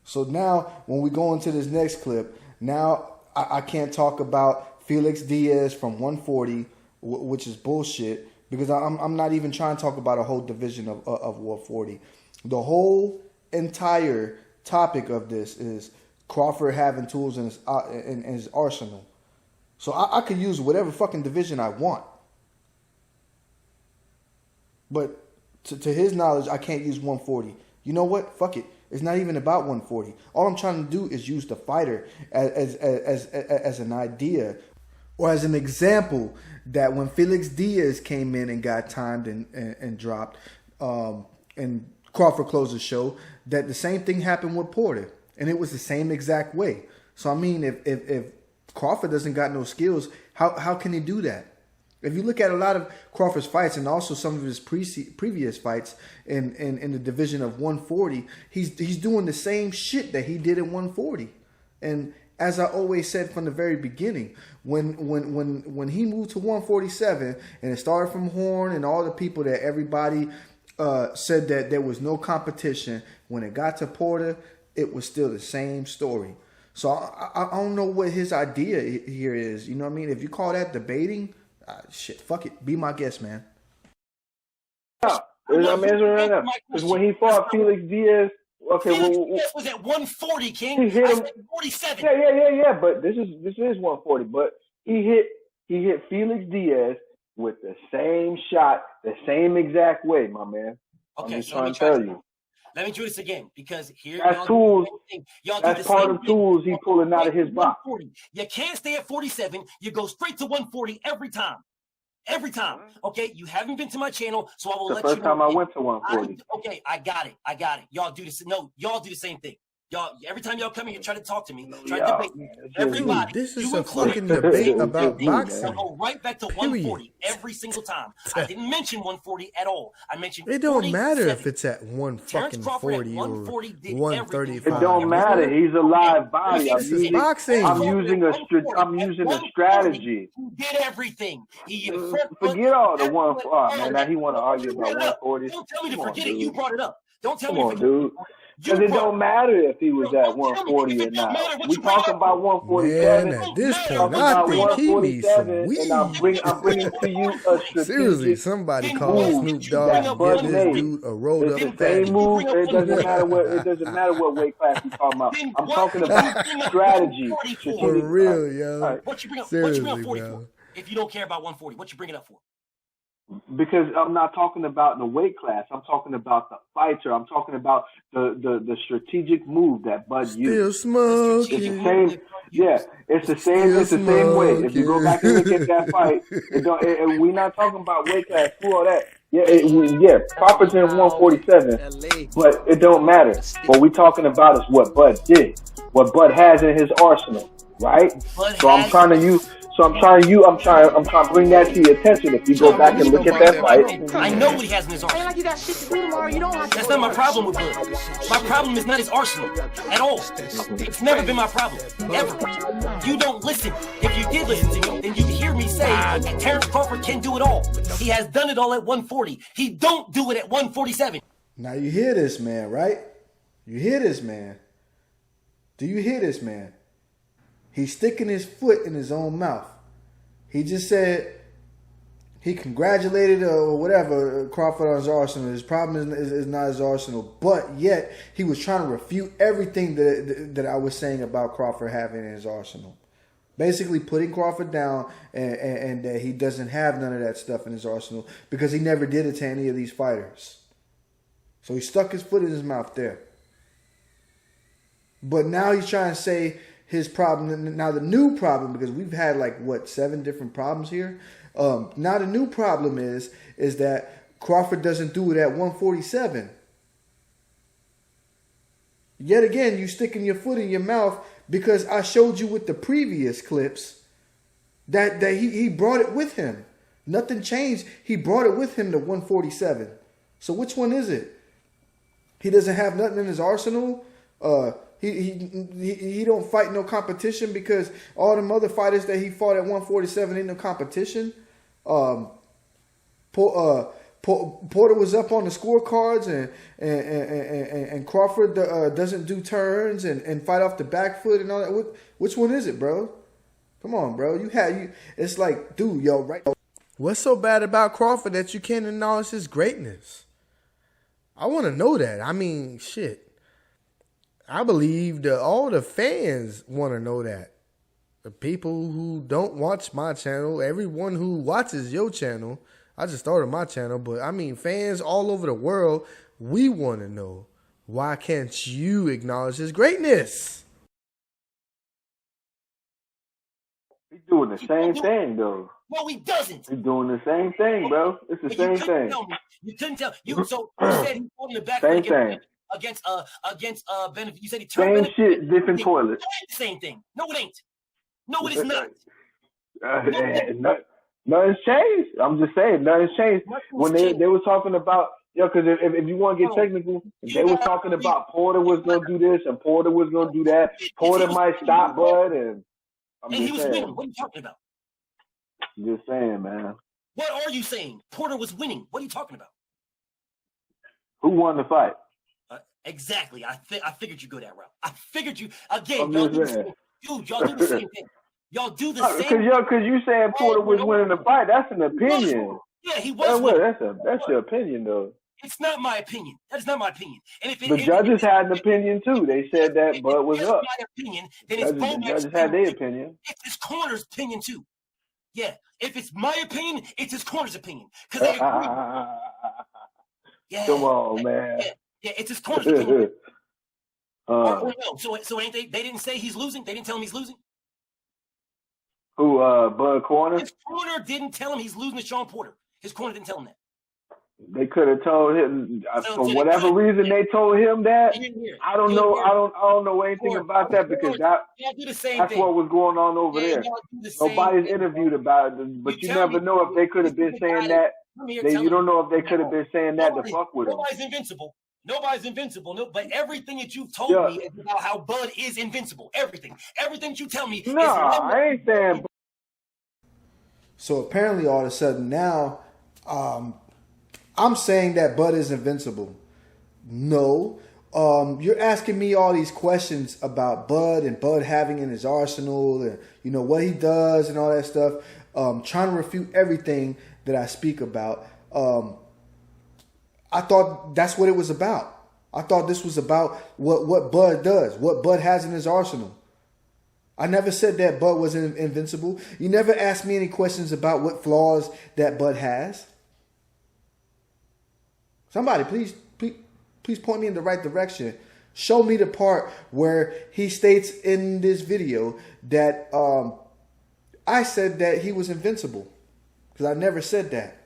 So now when we go into this next clip, now I can't talk about Felix Diaz from 140, which is bullshit. Because I'm not even trying to talk about a whole division of 140. The whole entire topic of this is Crawford having tools in his arsenal. So I could use whatever fucking division I want. But to his knowledge, I can't use 140. You know what? Fuck it. It's not even about 140. All I'm trying to do is use the fighter as an idea, or as an example, that when Felix Diaz came in and got timed and dropped, and Crawford closed the show, that the same thing happened with Porter. And it was the same exact way. So, I mean, if Crawford doesn't got no skills, how can he do that? If you look at a lot of Crawford's fights and also some of his previous fights in the division of 140, he's doing the same shit that he did in 140. And as I always said from the very beginning, when he moved to 147 and it started from Horn and all the people that everybody said that there was no competition, when it got to Porter, it was still the same story. So I don't know what his idea here is. You know what I mean? If you call that debating, shit, fuck it. Be my guest, man. I'm answering right now. Because when he fought Felix Diaz, okay, Felix Diaz was at 140, King. He hit him. 47. Yeah. But this is 140. But he hit Felix Diaz with the same shot, the same exact way, my man. Okay, I'm just so trying to tell you. Let me do this again, because here that's tools. That's part of tools he pulling out of his box. You can't stay at 47. You go straight to 140 every time. Every time. Okay, you haven't been to my channel, so I will let you know. The first time I went to 140. Okay, I got it. Y'all do this. No, y'all do the same thing. Y'all, every time y'all come here, you try to talk to me, try to debate me. Everybody, this is a fucking debate about boxing. I'll go right back to 140 every single time. I didn't mention 140 at all. I mentioned it don't matter if it's at 140 or 135. It don't matter. He's a live body. This is boxing. I'm using a strategy. He did everything. Forget all the 140. Man, now he want to argue about 140. Don't tell me to forget it. You brought it up. Don't tell me to forget it. Because it don't matter if he was at 140 or not. We talking about 147. Man, at this point, I think he needs some weed. And I'm bringing to you a strategic seriously, somebody call Snoop Dogg and get this dude a rolled up fatty. Move. It doesn't matter what weight class you talking about. I'm talking about strategy. For real, yo. Right. What you bring up 40 for? If you don't care about 140, what you bring it up for? Because I'm not talking about the weight class. I'm talking about the fighter. I'm talking about the strategic move that Bud used. Still smoking. It's the same. Yeah, it's the same. It's the same way. If you go back and look at that fight, we're not talking about weight class. Screw all that. Yeah, Crawford's in 147, but it don't matter. What we talking about is what Bud did, what Bud has in his arsenal, right? I'm trying to bring that to your attention. If you go back and look at that fight, I know what he has in his arsenal. That's not my problem with Bud. My problem is not his arsenal at all. It's never been my problem, ever. You don't listen. If you did listen to me, then you'd hear me say that Terence Crawford can do it all. He has done it all at 140. He don't do it at 147. Now you hear this man, right? You hear this man. Do you hear this man? He's sticking his foot in his own mouth. He just said he congratulated or whatever Crawford on his arsenal. His problem is not his arsenal, but yet he was trying to refute everything that I was saying about Crawford having in his arsenal. Basically putting Crawford down and that he doesn't have none of that stuff in his arsenal because he never did it to any of these fighters. So he stuck his foot in his mouth there. But now he's trying to say his problem. Now the new problem, because we've had 7 different problems here. Now the new problem is that Crawford doesn't do it at 147. Yet again, you sticking your foot in your mouth because I showed you with the previous clips that he brought it with him. Nothing changed. He brought it with him to 147. So which one is it? He doesn't have nothing in his arsenal. He don't fight no competition because all them other fighters that he fought at 147 ain't no competition. Porter was up on the scorecards and Crawford doesn't do turns and fight off the back foot and all that. Which one is it, bro? Come on, bro. It's like, dude, yo, right? What's so bad about Crawford that you can't acknowledge his greatness? I want to know that. I mean, shit. I believe that all the fans want to know that. The people who don't watch my channel, everyone who watches your channel, I just started my channel, but I mean, fans all over the world, we want to know, why can't you acknowledge his greatness? He's doing the same thing, though. No, he doesn't. He's doing the same thing, bro. It's the same thing. You couldn't tell. So you said he pulled in the back same thing. Against Benefit. You said he turned same shit, different toilet. The same thing. No, it ain't. No, it is not. Nothing's changed. I'm just saying, nothing's changed. When they were talking about, because if you want to get technical, they were talking about Porter was going to do this and Porter was going to do that. Porter might stop Bud, and he was winning. What are you talking about? I'm just saying, man. What are you saying? Porter was winning. What are you talking about? Who won the fight? Exactly. I figured you'd go that route. I figured you again. Y'all do the same thing. Y'all do the same. Because you saying Porter was winning the fight. That's an opinion. Yeah, he was. That's your opinion, though. It's not my opinion. That is not my opinion. And the judges had an opinion too. They said that Bud was up. My opinion, then it's the judges had their opinion. It's his corner's opinion too. Yeah. If it's my opinion, it's his corner's opinion. Because they agree. Yeah. Come on, man. Yeah, it's his corner's opinion. No. So ain't they didn't say he's losing? They didn't tell him he's losing? Who, Bud Corner? His corner didn't tell him he's losing to Sean Porter. His corner didn't tell him that. They could have told him for whatever reason they told him that. I don't know. I don't know anything about that because that's what was going on over there. Nobody's interviewed about it, but you never know if they could have been saying that. You don't know if they could have been saying that to fuck with him. Nobody's invincible. No, but everything that you've told me is about how Bud is invincible. Everything that you tell me. No, I ain't saying. So apparently, all of a sudden now, I'm saying that Bud is invincible. No. You're asking me all these questions about Bud and Bud having in his arsenal and, what he does and all that stuff. Trying to refute everything that I speak about. I thought that's what it was about. I thought this was about what Bud does, what Bud has in his arsenal. I never said that Bud was invincible. You never asked me any questions about what flaws that Bud has. Somebody, please point me in the right direction. Show me the part where he states in this video that I said that he was invincible. Because I never said that.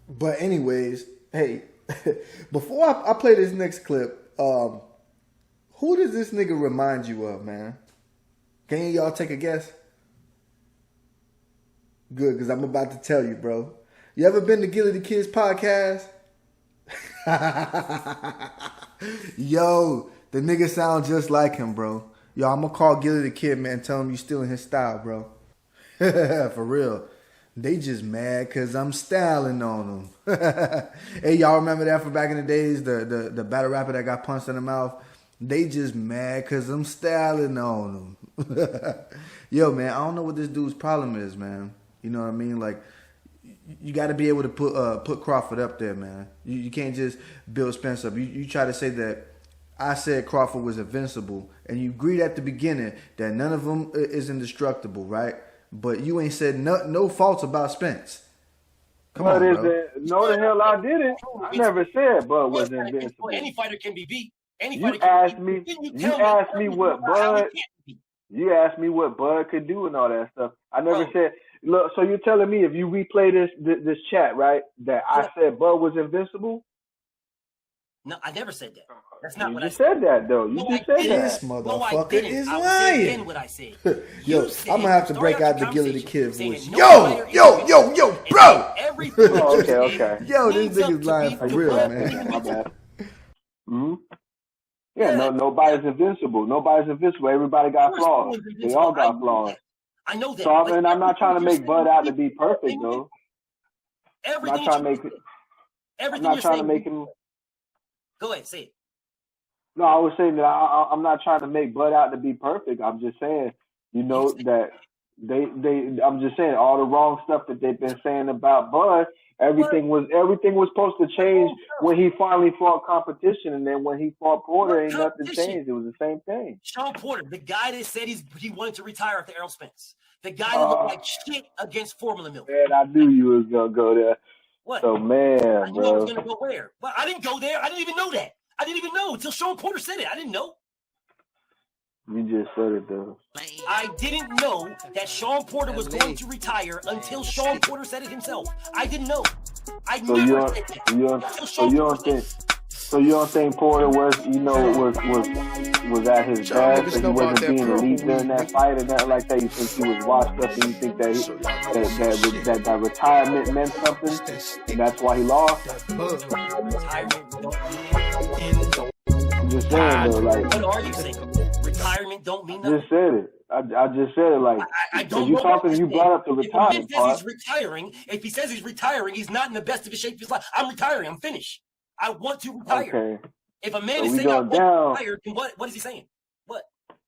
But anyways, hey, before I play this next clip, who does this nigga remind you of, man? Can y'all take a guess? Good, because I'm about to tell you, bro. You ever been to Gilly the Kid's podcast? Yo, the nigga sound just like him, bro. Yo, I'm gonna call Gilly the Kid, man, tell him you stealing his style, bro. For real. They just mad because I'm styling on them. Hey, y'all remember that from back in the days? The battle rapper that got punched in the mouth? They just mad because I'm styling on them. Yo, man, I don't know what this dude's problem is, man. You know what I mean? Like, you got to be able to put Crawford up there, man. You can't just build Spence up. You try to say that I said Crawford was invincible, and you agreed at the beginning that none of them is indestructible, right? But you ain't said no faults about Spence. Come on, bro. No, the hell I didn't. I never said Bud was invincible. Any fighter can be beat. You asked me what Bud could do and all that stuff. I never said. Look, so you're telling me if you replay this chat, right, that I said Bud was invincible? No, I never said that. That's not what I said. You said that, though. You just said that. This motherfucker is lying. What I said. Yo, I'm gonna have to break out the Gilly the Kid voice. Yo, bro. Okay. Yo, this nigga's lying for real, man. My bad. Mm-hmm. Yeah, nobody's invincible. Nobody's invincible. Everybody got flaws. They all got flaws. I know that. So I'm not trying to make Bud out to be perfect, though. I'm not trying to make him. Go ahead, say it. No, I was saying that I'm not trying to make Bud out to be perfect. I'm just saying, that I'm just saying all the wrong stuff that they've been saying about Bud. Everything was supposed to change when he finally fought competition, and then when he fought Porter, ain't nothing changed. It was the same thing. Sean Porter, the guy that said he wanted to retire after Errol Spence, the guy that looked like shit against Formula Milk. Man, I knew you was gonna go there. What? So man, I knew I was gonna go where? Well, I didn't go there. I didn't even know that. I didn't even know until Sean Porter said it. I didn't know. You just said it though. I didn't know that Sean Porter was going to retire until Sean Porter said it himself. I didn't know. I never said that. So you don't think Porter was at his best, and he wasn't being elite during that fight and nothing like that? You think he was washed up, and you think that retirement meant something, and that's why he lost? I'm just saying though, like. What are you saying? Retirement don't mean nothing. Just said it. I just said it like. I don't you know. Talking, you brought up the retirement part. If he says he's retiring, he's not in the best of his shape of his life. I'm retiring. I'm finished. I want to retire. Okay. If a man is saying I want to retire, then what is he saying? What?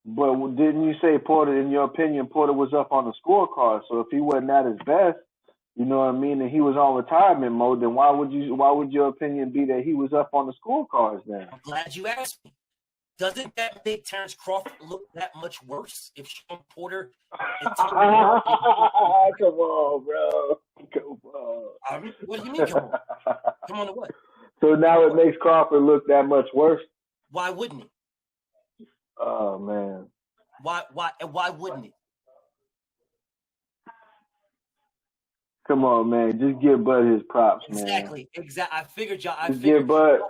But didn't you say Porter? In your opinion, Porter was up on the scorecard. So if he wasn't at his best, you know what I mean, and he was on retirement mode, then why would your opinion be that he was up on the scorecards then? I'm glad you asked me. Doesn't that make Terence Crawford look that much worse if Sean Porter? Come on, bro. Come on. What do you mean, come on? Come on to what? So now it makes Crawford look that much worse? Why wouldn't it? Oh, man. Why wouldn't it? Come on, man. Just give Bud his props, man. Exactly. I figured y'all. Just give Bud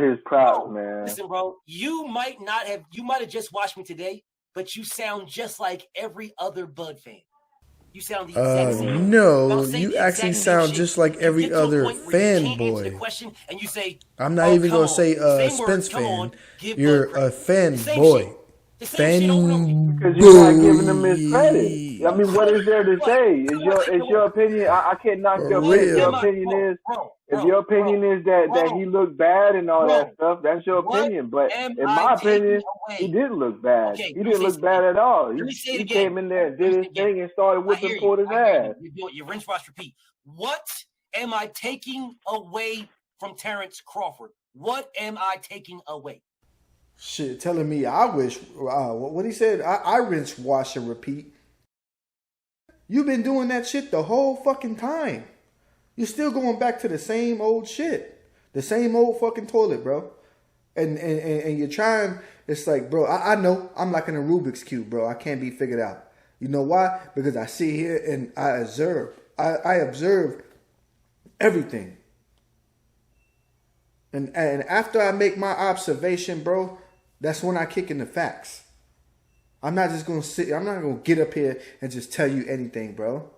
his props, man. Listen, bro. You might have just watched me today, but you sound just like every other Bud fan. You sound the exact same. No, you actually sound just like every other fanboy. And you say, I'm not even gonna say Spence fan. You're a fanboy. Because you're not giving him his credit. I mean, what is there to say? Is your opinion? I can't knock your opinion. Your opinion is if your opinion is that he looked bad and all that stuff, that's your opinion. But in my opinion, he didn't look bad. He didn't look bad at all. He came in there and did his thing and started whipping Porter's ass. You rinse, wash, repeat. What am I taking away from Terence Crawford? What am I taking away? Shit, telling me I wish, what he said, I rinse, wash, and repeat. You've been doing that shit the whole fucking time. You're still going back to the same old shit. The same old fucking toilet, bro. And you're trying, it's like, bro, I know I'm like in a Rubik's Cube, bro. I can't be figured out. You know why? Because I sit here and I observe. I observe everything. And after I make my observation, bro, that's when I kick in the facts. I'm not just going to sit. I'm not going to get up here and just tell you anything, bro.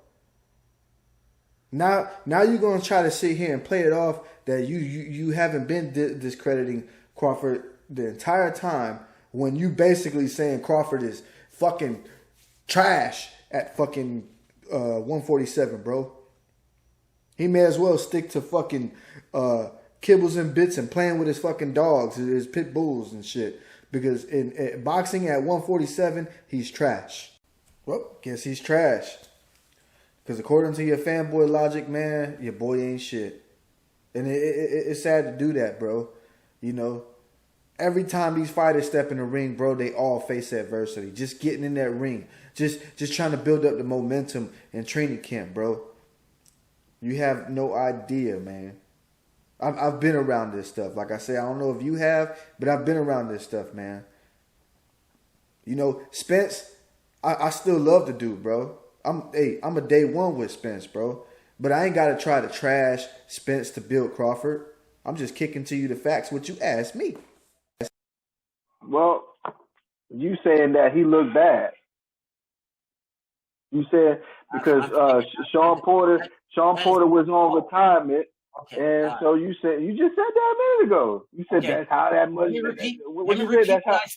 Now you're going to try to sit here and play it off that you haven't been discrediting Crawford the entire time when you basically saying Crawford is fucking trash at fucking 147, bro. He may as well stick to fucking kibbles and bits and playing with his fucking dogs, his pit bulls and shit. Because in boxing at 147, he's trash. Well, guess he's trash. Because according to your fanboy logic, man, your boy ain't shit. And it's sad to do that, bro. You know, every time these fighters step in the ring, bro, they all face adversity. Just getting in that ring. Just trying to build up the momentum in training camp, bro. You have no idea, man. I've been around this stuff. Like I say, I don't know if you have, but I've been around this stuff, man. You know, Spence, I still love the dude, bro. I'm a day one with Spence, bro. But I ain't got to try to trash Spence to build Crawford. I'm just kicking to you the facts, what you asked me. Well, you saying that he looked bad. You said because Sean Porter was on retirement. Okay, and so you just said that a minute ago. You said that's how that much.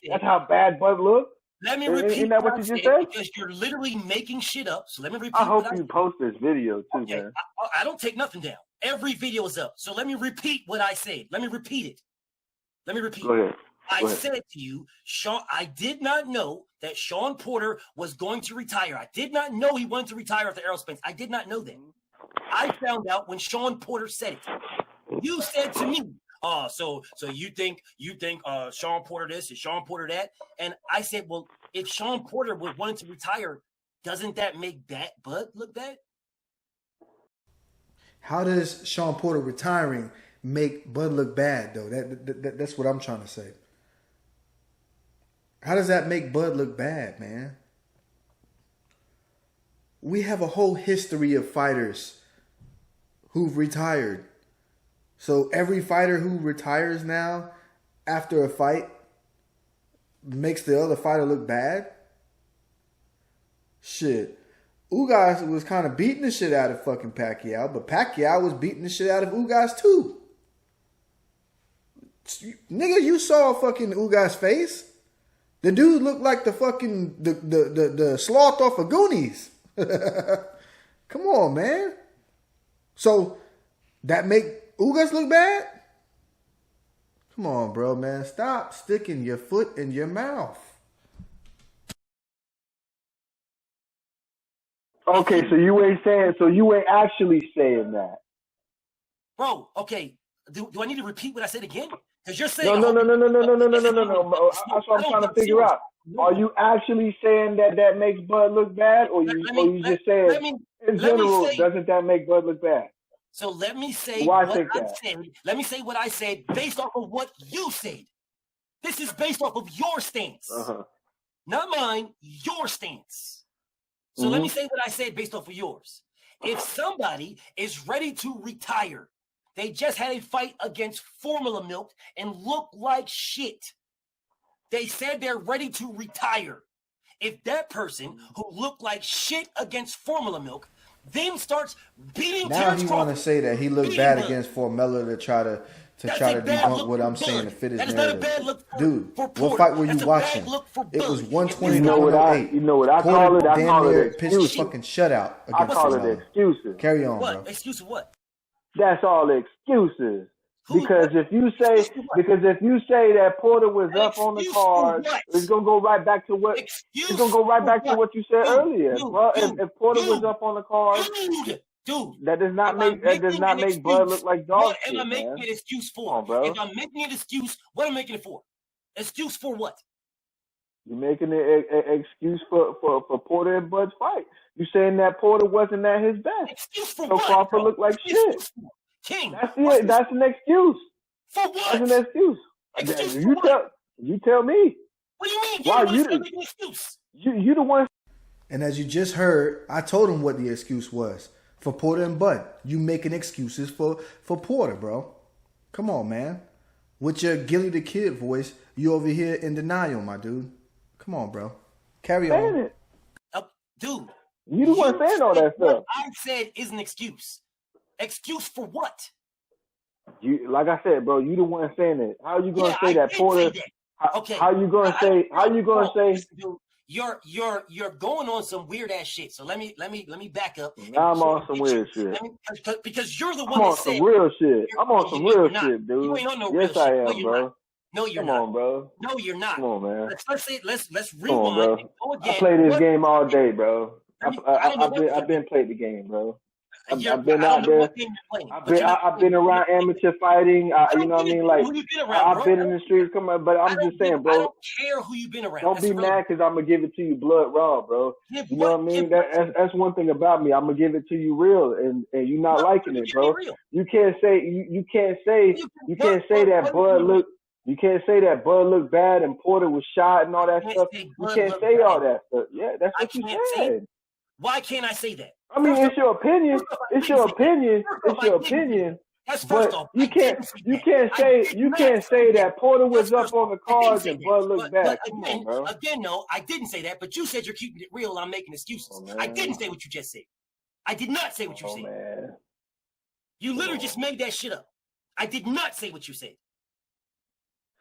That's how bad Bud looked. Let me repeat. Isn't that what you just said? Because you're literally making shit up. So let me repeat. I hope you post this video too, man. I don't take nothing down. Every video is up. So let me repeat what I said. Let me repeat it. Go ahead. I said to you, Sean, I did not know that Sean Porter was going to retire. I did not know he wanted to retire after Errol Spence. I did not know that. I found out when Sean Porter said it. You said to me, so you think Sean Porter this and Sean Porter that? And I said, well, if Sean Porter would wanted to retire, doesn't that make Bud look bad? How does Sean Porter retiring make Bud look bad, though? That's what I'm trying to say. How does that make Bud look bad, man? We have a whole history of fighters who've retired. So every fighter who retires now after a fight makes the other fighter look bad? Shit. Ugas was kind of beating the shit out of fucking Pacquiao, but Pacquiao was beating the shit out of Ugas too. Nigga, you saw fucking Ugas' face. The dude looked like the fucking the sloth off of Goonies. Come on, man. So that make Ugas look bad? Come on, bro, man. Stop sticking your foot in your mouth. Okay, so you ain't actually saying that. Bro, okay. Do I need to repeat what I said again? Because you're saying No. That's what I'm trying to figure out. Are you actually saying that makes Bud look bad, or you just saying in general doesn't that make Bud look bad? So let me say what I said. Let me say what I said based off of what you said. This is based off of your stance, not mine. Your stance. So let me say what I said based off of yours. If somebody is ready to retire, they just had a fight against Formula Milk and look like shit. They said they're ready to retire. If that person who looked like shit against Formula Milk then starts beating now Terence he Crawford, want to say that he looked bad against Formella to try to debunk what I'm saying to fit his narrative. Not a bad look dude, for what fight were you watching? It was 120 to 108. You know what I call it? I call it pitched fucking shutout against I call it excuses. Carry on, what? bro. Excuse of what? That's all excuses. Because if you say that Porter was up on the card, it's gonna go right back to what what you said earlier. Well, if Porter was up on the card, dude, that does not make Bud look like dog what shit. Am I making an excuse for? Bro. If I'm making an excuse, what am I making it for? Excuse for what? You're making an excuse for Porter and Bud's fight. You're saying that Porter wasn't at his best. Excuse for so what? Crawford looked like shit. King. That's an excuse. For what? That's an excuse. You tell me. What do you mean? Why you the excuse? You the one. And as you just heard, I told him what the excuse was for Porter and Bud. You making excuses for Porter, bro. Come on, man. With your Gilly the Kid voice, you over here in denial, my dude. Come on, bro. Carry on. Dude. You the one saying all that stuff. What I said is an excuse. Excuse for what? You, like I said, bro, you the one saying it. How are you gonna say that Porter? How you gonna say? Dude, you're going on some weird ass shit. So let me back up. Now I'm on some weird shit. Because you're the one. I'm on some real shit. I'm on some real shit, dude. You ain't on no real shit. Yes, I am, bro. No, you're not. Come on, bro. No, you're not. Come on, man. Let's rewind. Come on, bro. And go again. I play this game all day, bro. I've been played the game, bro. I've been out there. I've been around amateur fighting. You know what I mean? Like, I've been in the streets. Come on, but I'm just saying, bro. I don't care who you've been around. Don't be mad because I'm gonna give it to you blood raw, bro. You know what I mean? That's one thing about me. I'm gonna give it to you real, and you're not liking it, bro. You can't say that Bud look. You can't say that Bud looked bad and Porter was shot and all that stuff. You can't say all that stuff. Yeah, that's what you said. Why can't I say that? I mean, it's your opinion. It's your opinion. It's your opinion. But you can't say that Porter was up on the cards and Bud looked bad. Come on, bro. Again, no, I didn't say that. But you said you're keeping it real and I'm making excuses. I didn't say what you just said. I did not say what you said. Man. You literally just made that shit up. I did not say what you said.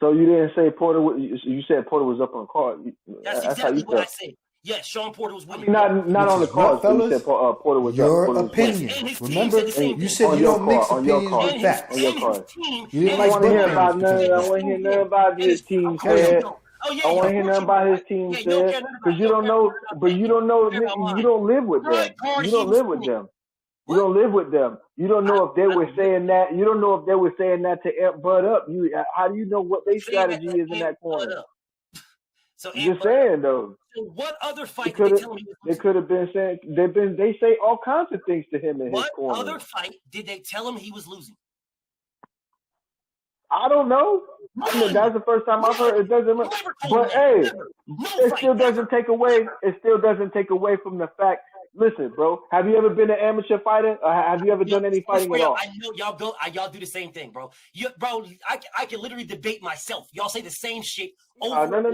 So you didn't say Porter? You said Porter was up on the card. That's exactly what I said. Yes, Sean Porter was winning. Not on the card. You said Porter was your up. Opinion. Remember, you said you don't mix opinions with facts. On your card. You didn't like want to hear about nothing. I want to hear nothing about his team said. I want to hear nothing about his team said. Because you don't know, but you don't know. You don't live with them. You don't live with them. You don't live with them. You don't know if they were saying that. You don't know if they were saying that to amp Bud up. How do you know what their strategy is in that corner? So just saying though. So what other fight did they tell me? They could have been saying they say all kinds of things to him in his corner. What other fight did they tell him he was losing? I don't know. I mean, that's the first time I've heard. It doesn't. But hey, it still doesn't take away. It still doesn't take away from the fact. Listen, bro. Have you ever been an amateur fighter? Or have you ever done any fighting at all? I know y'all do the same thing, bro. I can literally debate myself. Y'all say the same shit over. No.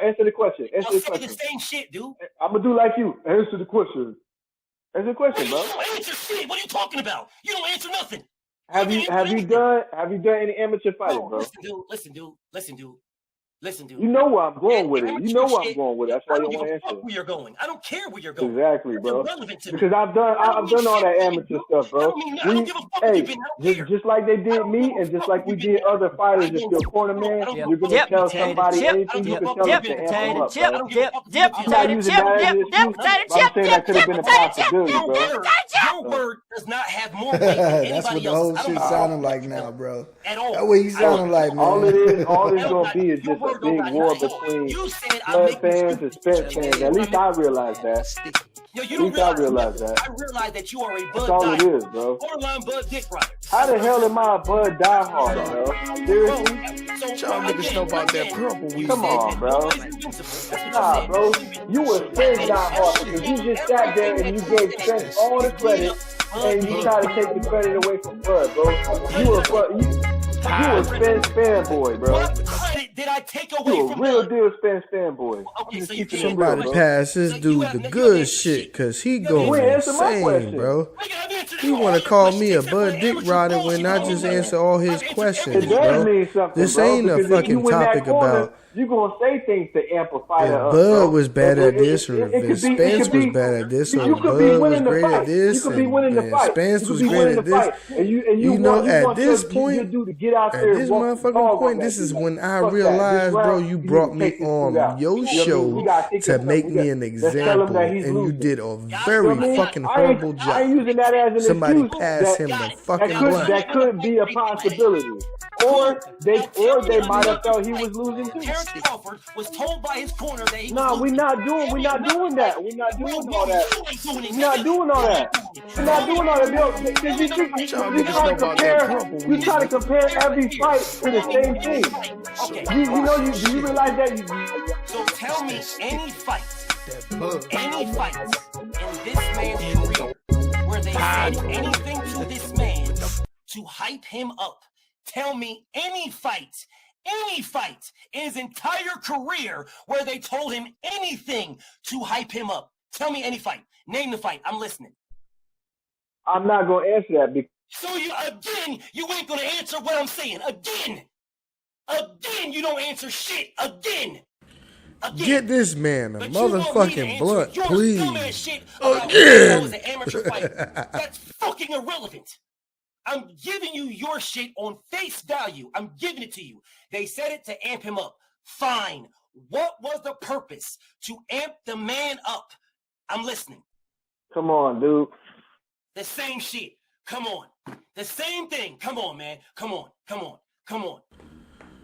Answer the question. Y'all say the same shit, dude. I'm gonna do like you. Answer the question. Answer the question, bro. You don't answer shit. What are you talking about? You don't answer nothing. Have you done any amateur fighting, bro? Listen, dude. You know where I'm going with it. You know where I'm going with it. That's why you don't want to answer. Where you're going. I don't care where you're going. Exactly, bro. Because I've done all that amateur stuff, bro. Just like they did me, and just like we did other fighters. If you're a corner man, you're gonna tell somebody anything. You can tell them to amp them up, bro. I'm not using that as an excuse, but I'm saying that could have been a possibility, bro. Your word does not have more weight than anybody else's. That's what the whole shit sounding like now, bro. At all. That's what he's sounding like, man. All it's gonna be is just a big war between Blood fans and Spence fans. At least I realize that. At least I realize that. I realize that you are a Bud. That's all it is, bro. Borderline Bud dick rider. How the hell am I a Bud diehard, bro? Seriously? Y'all niggas know about that purple weed. Come on, bro. Nah, bro. You were Spence diehard because you just sat there and you gave Spence all the credit and you try to take the credit away from Bud, bro. You were Spence fanboy, bro. Did I take away you from a real deal Spence fanboy. Okay, so somebody pass this dude the good shit, cause he going insane, bro. He want to call me a Bud dick rider when I just answer all his questions, bro. This ain't a fucking topic about. You're going to say things to amplify the Bud was bad at this, or if Spence was bad at this, or Bud was great at this, and Spence was great at this. You know, at this point, at this motherfucking point, this is when I realized, bro, you brought me on your show to make me an example, and you did a very fucking horrible job. Somebody pass him the fucking blunt. That could be a possibility. Or they might have thought he was losing too. Terence Crawford was told by his corner that he was we're not doing that. We're not doing all that. We're not doing all that. We're not doing all that. You try to compare every fight to the same thing. Okay. Do you realize that? So tell me any fight in this man's career where they said anything to this man to hype him up. Tell me any fight in his entire career where they told him anything to hype him up. Tell me any fight. Name the fight. I'm listening. I'm not going to answer that. So you ain't going to answer what I'm saying. Again, you don't answer shit. Again. Get this man a motherfucking blunt, please. Again. Was an amateur fight. That's fucking irrelevant. I'm giving you your shit on face value. I'm giving it to you. They said it to amp him up. Fine. What was the purpose? To amp the man up. I'm listening. Come on, dude. The same shit. Come on. The same thing. Come on, man. Come on. Come on. Come on.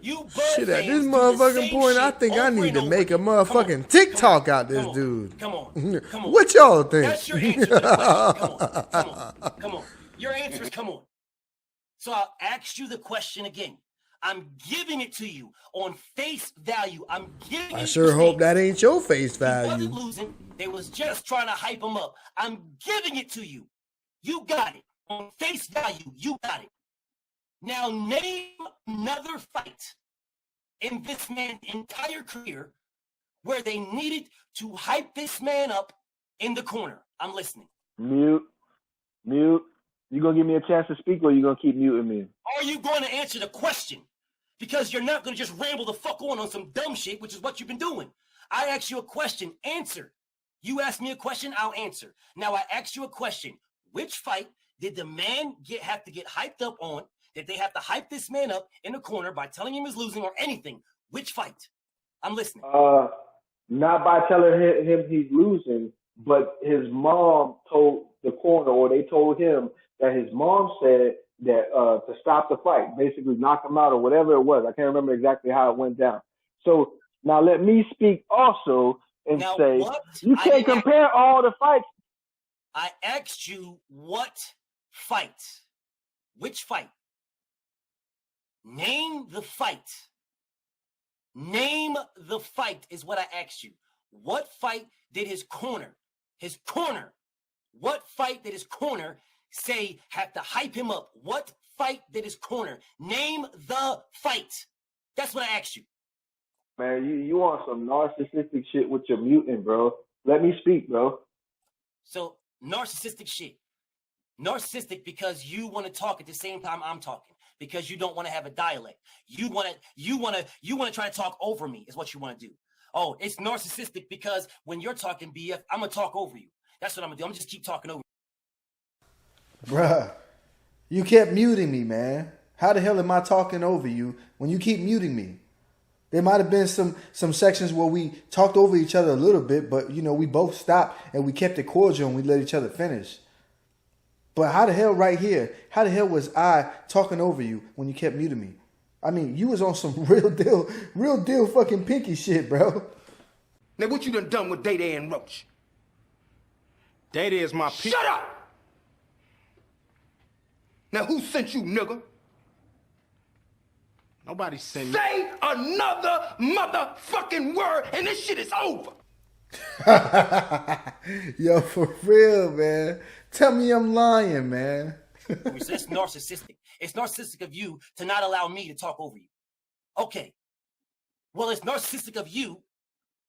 You shit, at this motherfucking point, I think I need to make a motherfucking TikTok out this dude. Come on. Come on. What y'all think? That's your answer to the question. Come on. Come on. Come on. Your answer is come on. So I'll ask you the question again. I'm giving it to you on face value. I'm giving it. I sure hope that ain't your face value. He wasn't losing. They was just trying to hype him up. I'm giving it to you. You got it. On face value, you got it. Now name another fight in this man's entire career where they needed to hype this man up in the corner. I'm listening. Mute. You gonna give me a chance to speak, or you gonna keep muting me? Are you going to answer the question? Because you're not going to just ramble the fuck on some dumb shit, which is what you've been doing. I asked you a question, answer. You asked me a question, I'll answer. Now I asked you a question. Which fight did the man have to get hyped up on? Did they have to hype this man up in the corner by telling him he's losing or anything? Which fight? I'm listening. Not by telling him he's losing, but his mom told the corner, or they told him that his mom said that to stop the fight, basically knock him out or whatever it was. I can't remember exactly how it went down. So now let me speak also and now say what? You can't compare all the fights. I asked you what fight? Which fight? Name the fight. Name the fight is what I asked you. What fight did his corner, what fight did his corner say have to hype him up? What fight did his corner? Name the fight. That's what I asked you. Man, you on some narcissistic shit with your muting, bro. Let me speak, bro. So narcissistic shit. Narcissistic because you want to talk at the same time I'm talking. Because you don't want to have a dialect. You want to try to talk over me is what you want to do. Oh, it's narcissistic because when you're talking BF, I'm going to talk over you. That's what I'm going to do. I'm going to just keep talking over you. Bruh, you kept muting me, man. How the hell am I talking over you when you keep muting me? There might have been some sections where we talked over each other a little bit, but, we both stopped and we kept it cordial and we let each other finish. But how the hell right here, how the hell was I talking over you when you kept muting me? I mean, you was on some real deal fucking pinky shit, bro. Now what you done with Day and Roach? Day is my pinky. Shut up! Now who sent you, nigga? Nobody sent me. Say another motherfucking word and this shit is over. Yo, for real, man. Tell me I'm lying, man. It's narcissistic. It's narcissistic of you to not allow me to talk over you. Okay. Well, it's narcissistic of you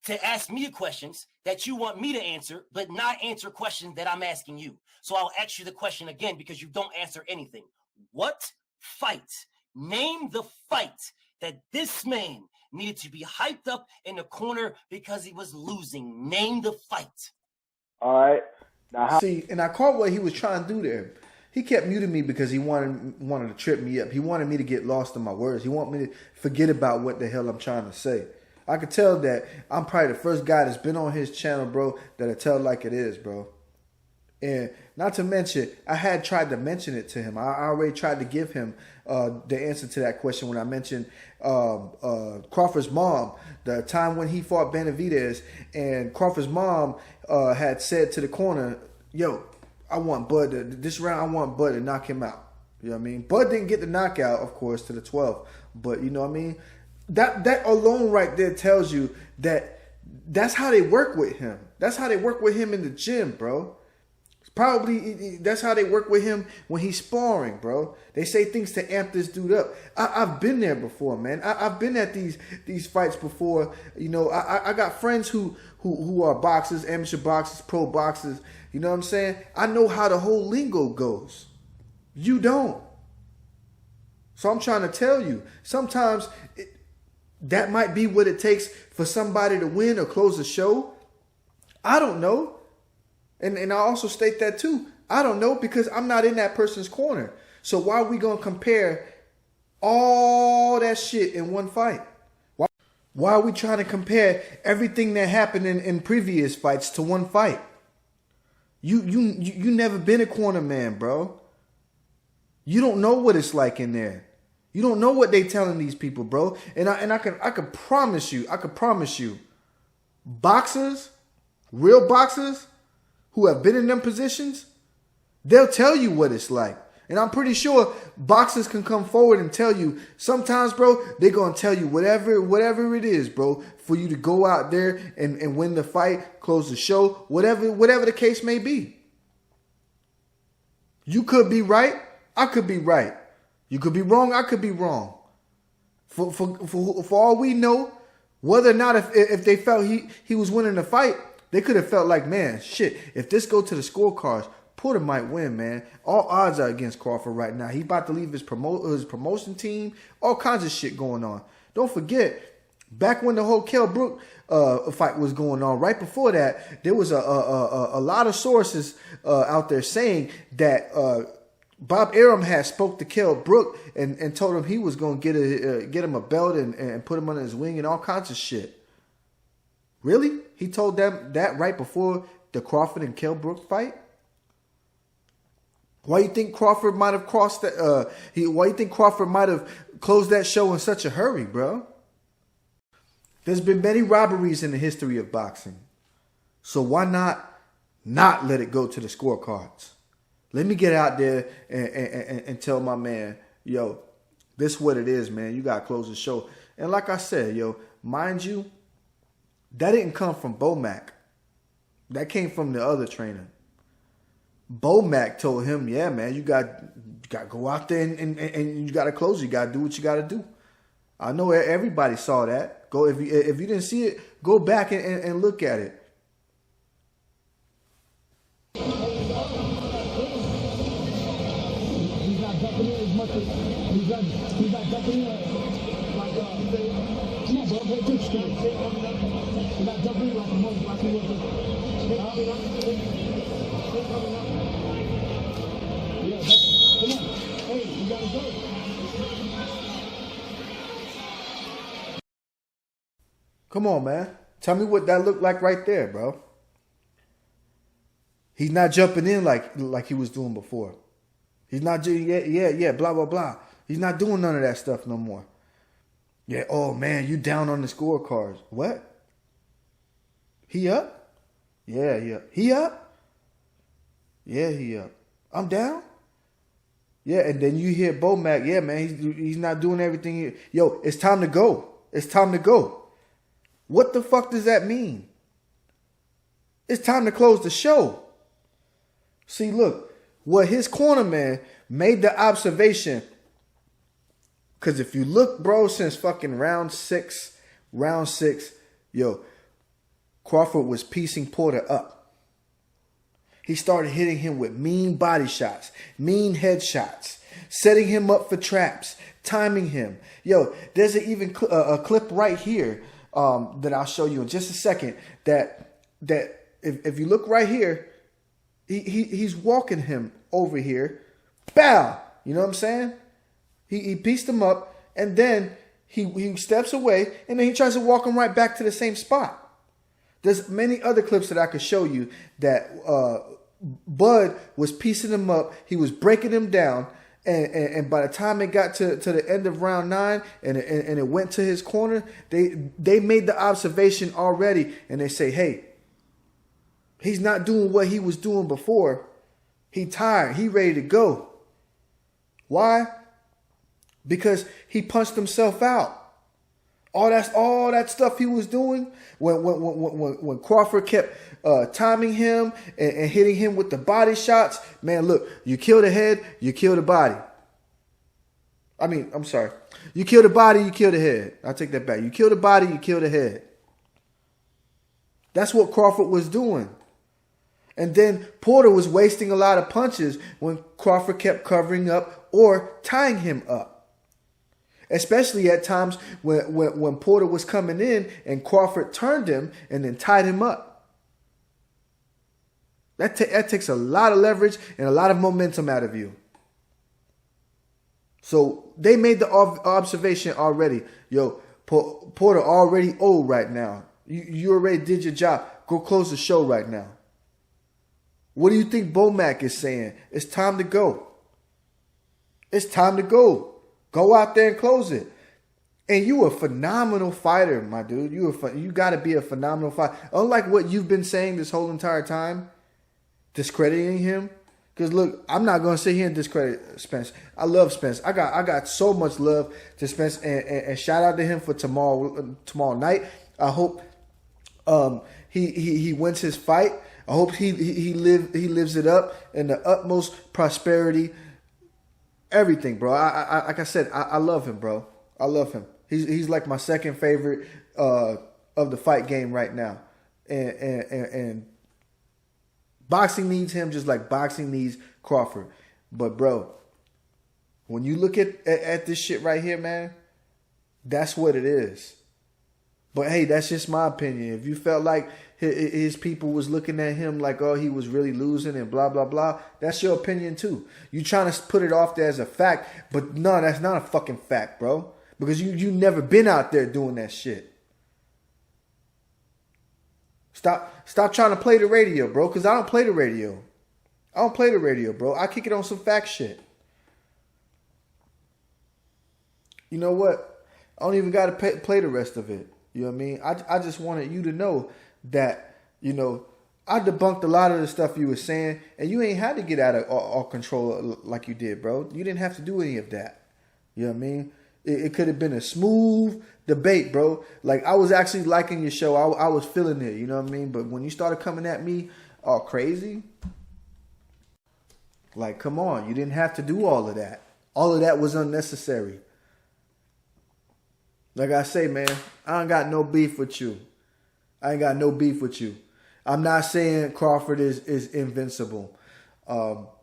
to ask me questions that you want me to answer, but not answer questions that I'm asking you. So I'll ask you the question again because you don't answer anything. What fight? Name the fight that this man needed to be hyped up in the corner because he was losing. Name the fight. All right. See, and I caught what he was trying to do there. He kept muting me because he wanted to trip me up. He wanted me to get lost in my words. He wanted me to forget about what the hell I'm trying to say. I could tell that I'm probably the first guy that's been on his channel, bro, that'll tell like it is, bro. And not to mention, I had tried to mention it to him. I already tried to give him the answer to that question when I mentioned Crawford's mom, the time when he fought Benavidez, and Crawford's mom had said to the corner, yo, I want Bud this round, I want Bud to knock him out. You know what I mean? Bud didn't get the knockout, of course, to the 12th. But you know what I mean? That alone right there tells you that that's how they work with him. That's how they work with him in the gym, bro. Probably that's how they work with him when he's sparring, bro. They say things to amp this dude up. I've been there before, man. I've been at these fights before. You know, I got friends who are boxers, amateur boxers, pro boxers. You know what I'm saying? I know how the whole lingo goes. You don't. So I'm trying to tell you, sometimes that might be what it takes for somebody to win or close a show. I don't know. And I also state that too. I don't know because I'm not in that person's corner. So why are we going to compare all that shit in one fight? Why are we trying to compare everything that happened in previous fights to one fight? You never been a corner man, bro. You don't know what it's like in there. You don't know what they telling these people, bro. And I can promise you, boxers, real boxers who have been in them positions, they'll tell you what it's like. And I'm pretty sure boxers can come forward and tell you, sometimes, bro, they're going to tell you whatever it is, bro, for you to go out there and win the fight, close the show, whatever the case may be. You could be right. I could be right. You could be wrong. I could be wrong. For all we know, whether or not if they felt he was winning the fight, they could have felt like, man, shit, if this go to the scorecards, Porter might win, man. All odds are against Crawford right now. He about to leave his promotion team. All kinds of shit going on. Don't forget, back when the whole Kell Brook fight was going on, right before that, there was a lot of sources out there saying that Bob Arum had spoke to Kell Brook and told him he was going to get him a belt and put him under his wing and all kinds of shit. Really? He told them that right before the Crawford and Kell Brook fight? Why you think Crawford might have crossed that? Why you think Crawford might have closed that show in such a hurry, bro? There's been many robberies in the history of boxing, so why not let it go to the scorecards? Let me get out there and tell my man, yo, this is what it is, man. You gotta close the show. And like I said, yo, mind you, that didn't come from Bomac. That came from the other trainer. Bomac told him, yeah, man, you got to go out there and you got to close. You got to do what you got to do. I know everybody saw that. Go if you didn't see it, go back and look at it. He's not ducking in as much as he's not ducking in like come on, bro, go do straight. He's not ducking in like he was. Come on. Hey, you gotta go. Come on, man. Tell me what that looked like right there, bro. He's not jumping in like he was doing before. He's not doing, yeah, blah, blah, blah. He's not doing none of that stuff no more. Yeah, oh, man, you down on the scorecards. What? He up? Yeah, he up. He up? Yeah, he up. I'm down? Yeah, and then you hear Bomac, yeah, man, he's not doing everything. Yo, it's time to go. It's time to go. What the fuck does that mean? It's time to close the show. See, look, what his corner man made the observation, because if you look, bro, since fucking round six, yo, Crawford was piecing Porter up. He started hitting him with mean body shots, mean head shots, setting him up for traps, timing him. Yo, there's even a clip right here that I'll show you in just a second. That if you look right here, he's walking him over here. Bow! You know what I'm saying? He pieced him up, and then he steps away, and then he tries to walk him right back to the same spot. There's many other clips that I could show you that Bud was piecing him up. He was breaking him down. And by the time it got to the end of round 9 and it went to his corner, they made the observation already. And they say, hey, he's not doing what he was doing before. He tired. He ready to go. Why? Because he punched himself out. All that stuff he was doing when Crawford kept timing him and hitting him with the body shots. Man, look, you kill the head, you kill the body. I'm sorry. You kill the body, you kill the head. I'll take that back. You kill the body, you kill the head. That's what Crawford was doing. And then Porter was wasting a lot of punches when Crawford kept covering up or tying him up. Especially at times when Porter was coming in and Crawford turned him and then tied him up. That takes a lot of leverage and a lot of momentum out of you. So they made the observation already. Yo, Porter already old right now. You already did your job. Go close the show right now. What do you think Bomac is saying? It's time to go. It's time to go. Go out there and close it. And you a phenomenal fighter, my dude. You got to be a phenomenal fighter. Unlike what you've been saying this whole entire time, discrediting him. Because look, I'm not going to sit here and discredit Spence. I love Spence. I got so much love to Spence, and shout out to him for tomorrow night. I hope he wins his fight. I hope he lives it up in the utmost prosperity. Everything, bro. Like I said, I love him, bro. I love him. He's like my second favorite of the fight game right now, and boxing needs him just like boxing needs Crawford. But bro, when you look at this shit right here, man, that's what it is. But hey, that's just my opinion. If you felt like his people was looking at him like, oh, he was really losing and blah, blah, blah, that's your opinion too. You trying to put it off there as a fact, but no, that's not a fucking fact, bro. Because you never been out there doing that shit. Stop trying to play the radio, bro, because I don't play the radio. I don't play the radio, bro. I kick it on some fact shit. You know what? I don't even got to play the rest of it. You know what I mean? I just wanted you to know that, you know, I debunked a lot of the stuff you were saying, and you ain't had to get out of all control like you did, bro. You didn't have to do any of that. You know what I mean? It could have been a smooth debate, bro. Like, I was actually liking your show. I was feeling it, you know what I mean? But when you started coming at me all crazy, like, come on. You didn't have to do all of that. All of that was unnecessary. Like I say, man, I ain't got no beef with you. I ain't got no beef with you. I'm not saying Crawford is invincible.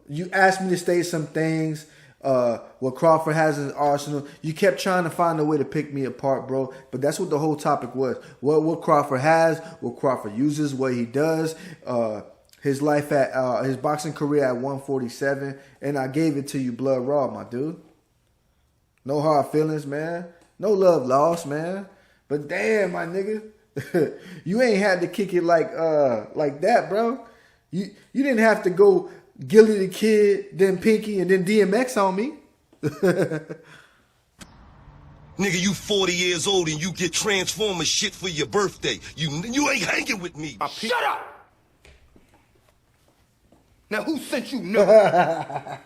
You asked me to state some things, what Crawford has in his arsenal. You kept trying to find a way to pick me apart, bro. But that's what the whole topic was. What Crawford has, what Crawford uses, what he does, his life at his boxing career at 147, and I gave it to you blood raw, my dude. No hard feelings, man. No love lost, man. But damn, my nigga, you ain't had to kick it like that, bro. You didn't have to go Gilly the Kid, then Pinky, and then DMX on me. Nigga, you 40 years old and you get Transformer shit for your birthday. You ain't hanging with me. Shut up! Now who sent you? No.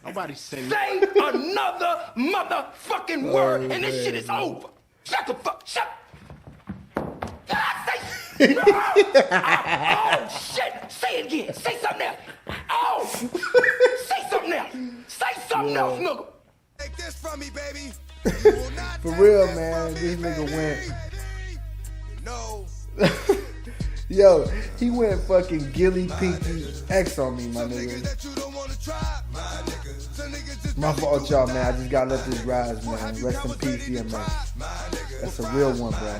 Nobody sent me. Say another motherfucking word and this shit is over. Shut the fuck. Shut. Say no. Oh shit. Say it again. Say something else. Oh. Say something else. Say something else, nigga. Take this from me, baby. For real, man. This nigga went. No. Yo, he went fucking Gilly Pinky X on me, my nigga. My fault, y'all, man. I just gotta let this rise, man. Rest in peace, DMX. That's a real one, bro.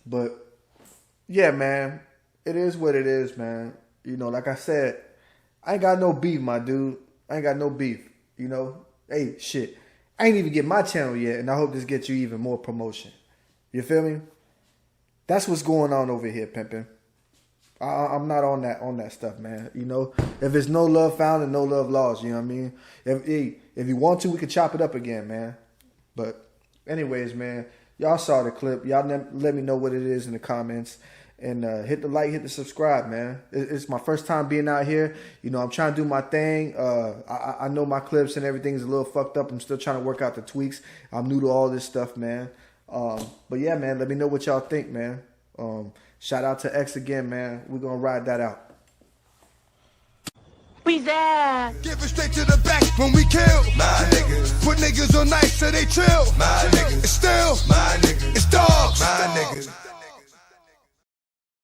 But yeah, man, it is what it is, man. You know, like I said, I ain't got no beef, my dude. I ain't got no beef. You know, hey, shit, I ain't even get my channel yet, and I hope this gets you even more promotion. You feel me? That's what's going on over here, pimpin'. I'm not on that stuff, man. You know, if there's no love found and no love lost, you know what I mean? If you want to, we can chop it up again, man. But anyways, man, y'all saw the clip. Y'all let me know what it is in the comments. And hit the like, hit the subscribe, man. It's my first time being out here. You know, I'm trying to do my thing. I know my clips and everything is a little fucked up. I'm still trying to work out the tweaks. I'm new to all this stuff, man. But yeah, man, let me know what y'all think, man. Shout out to X again, man. We're gonna ride that out. We there. Give it straight to the back when we kill. My niggas. Put niggas on ice so they chill. My niggas. It's still my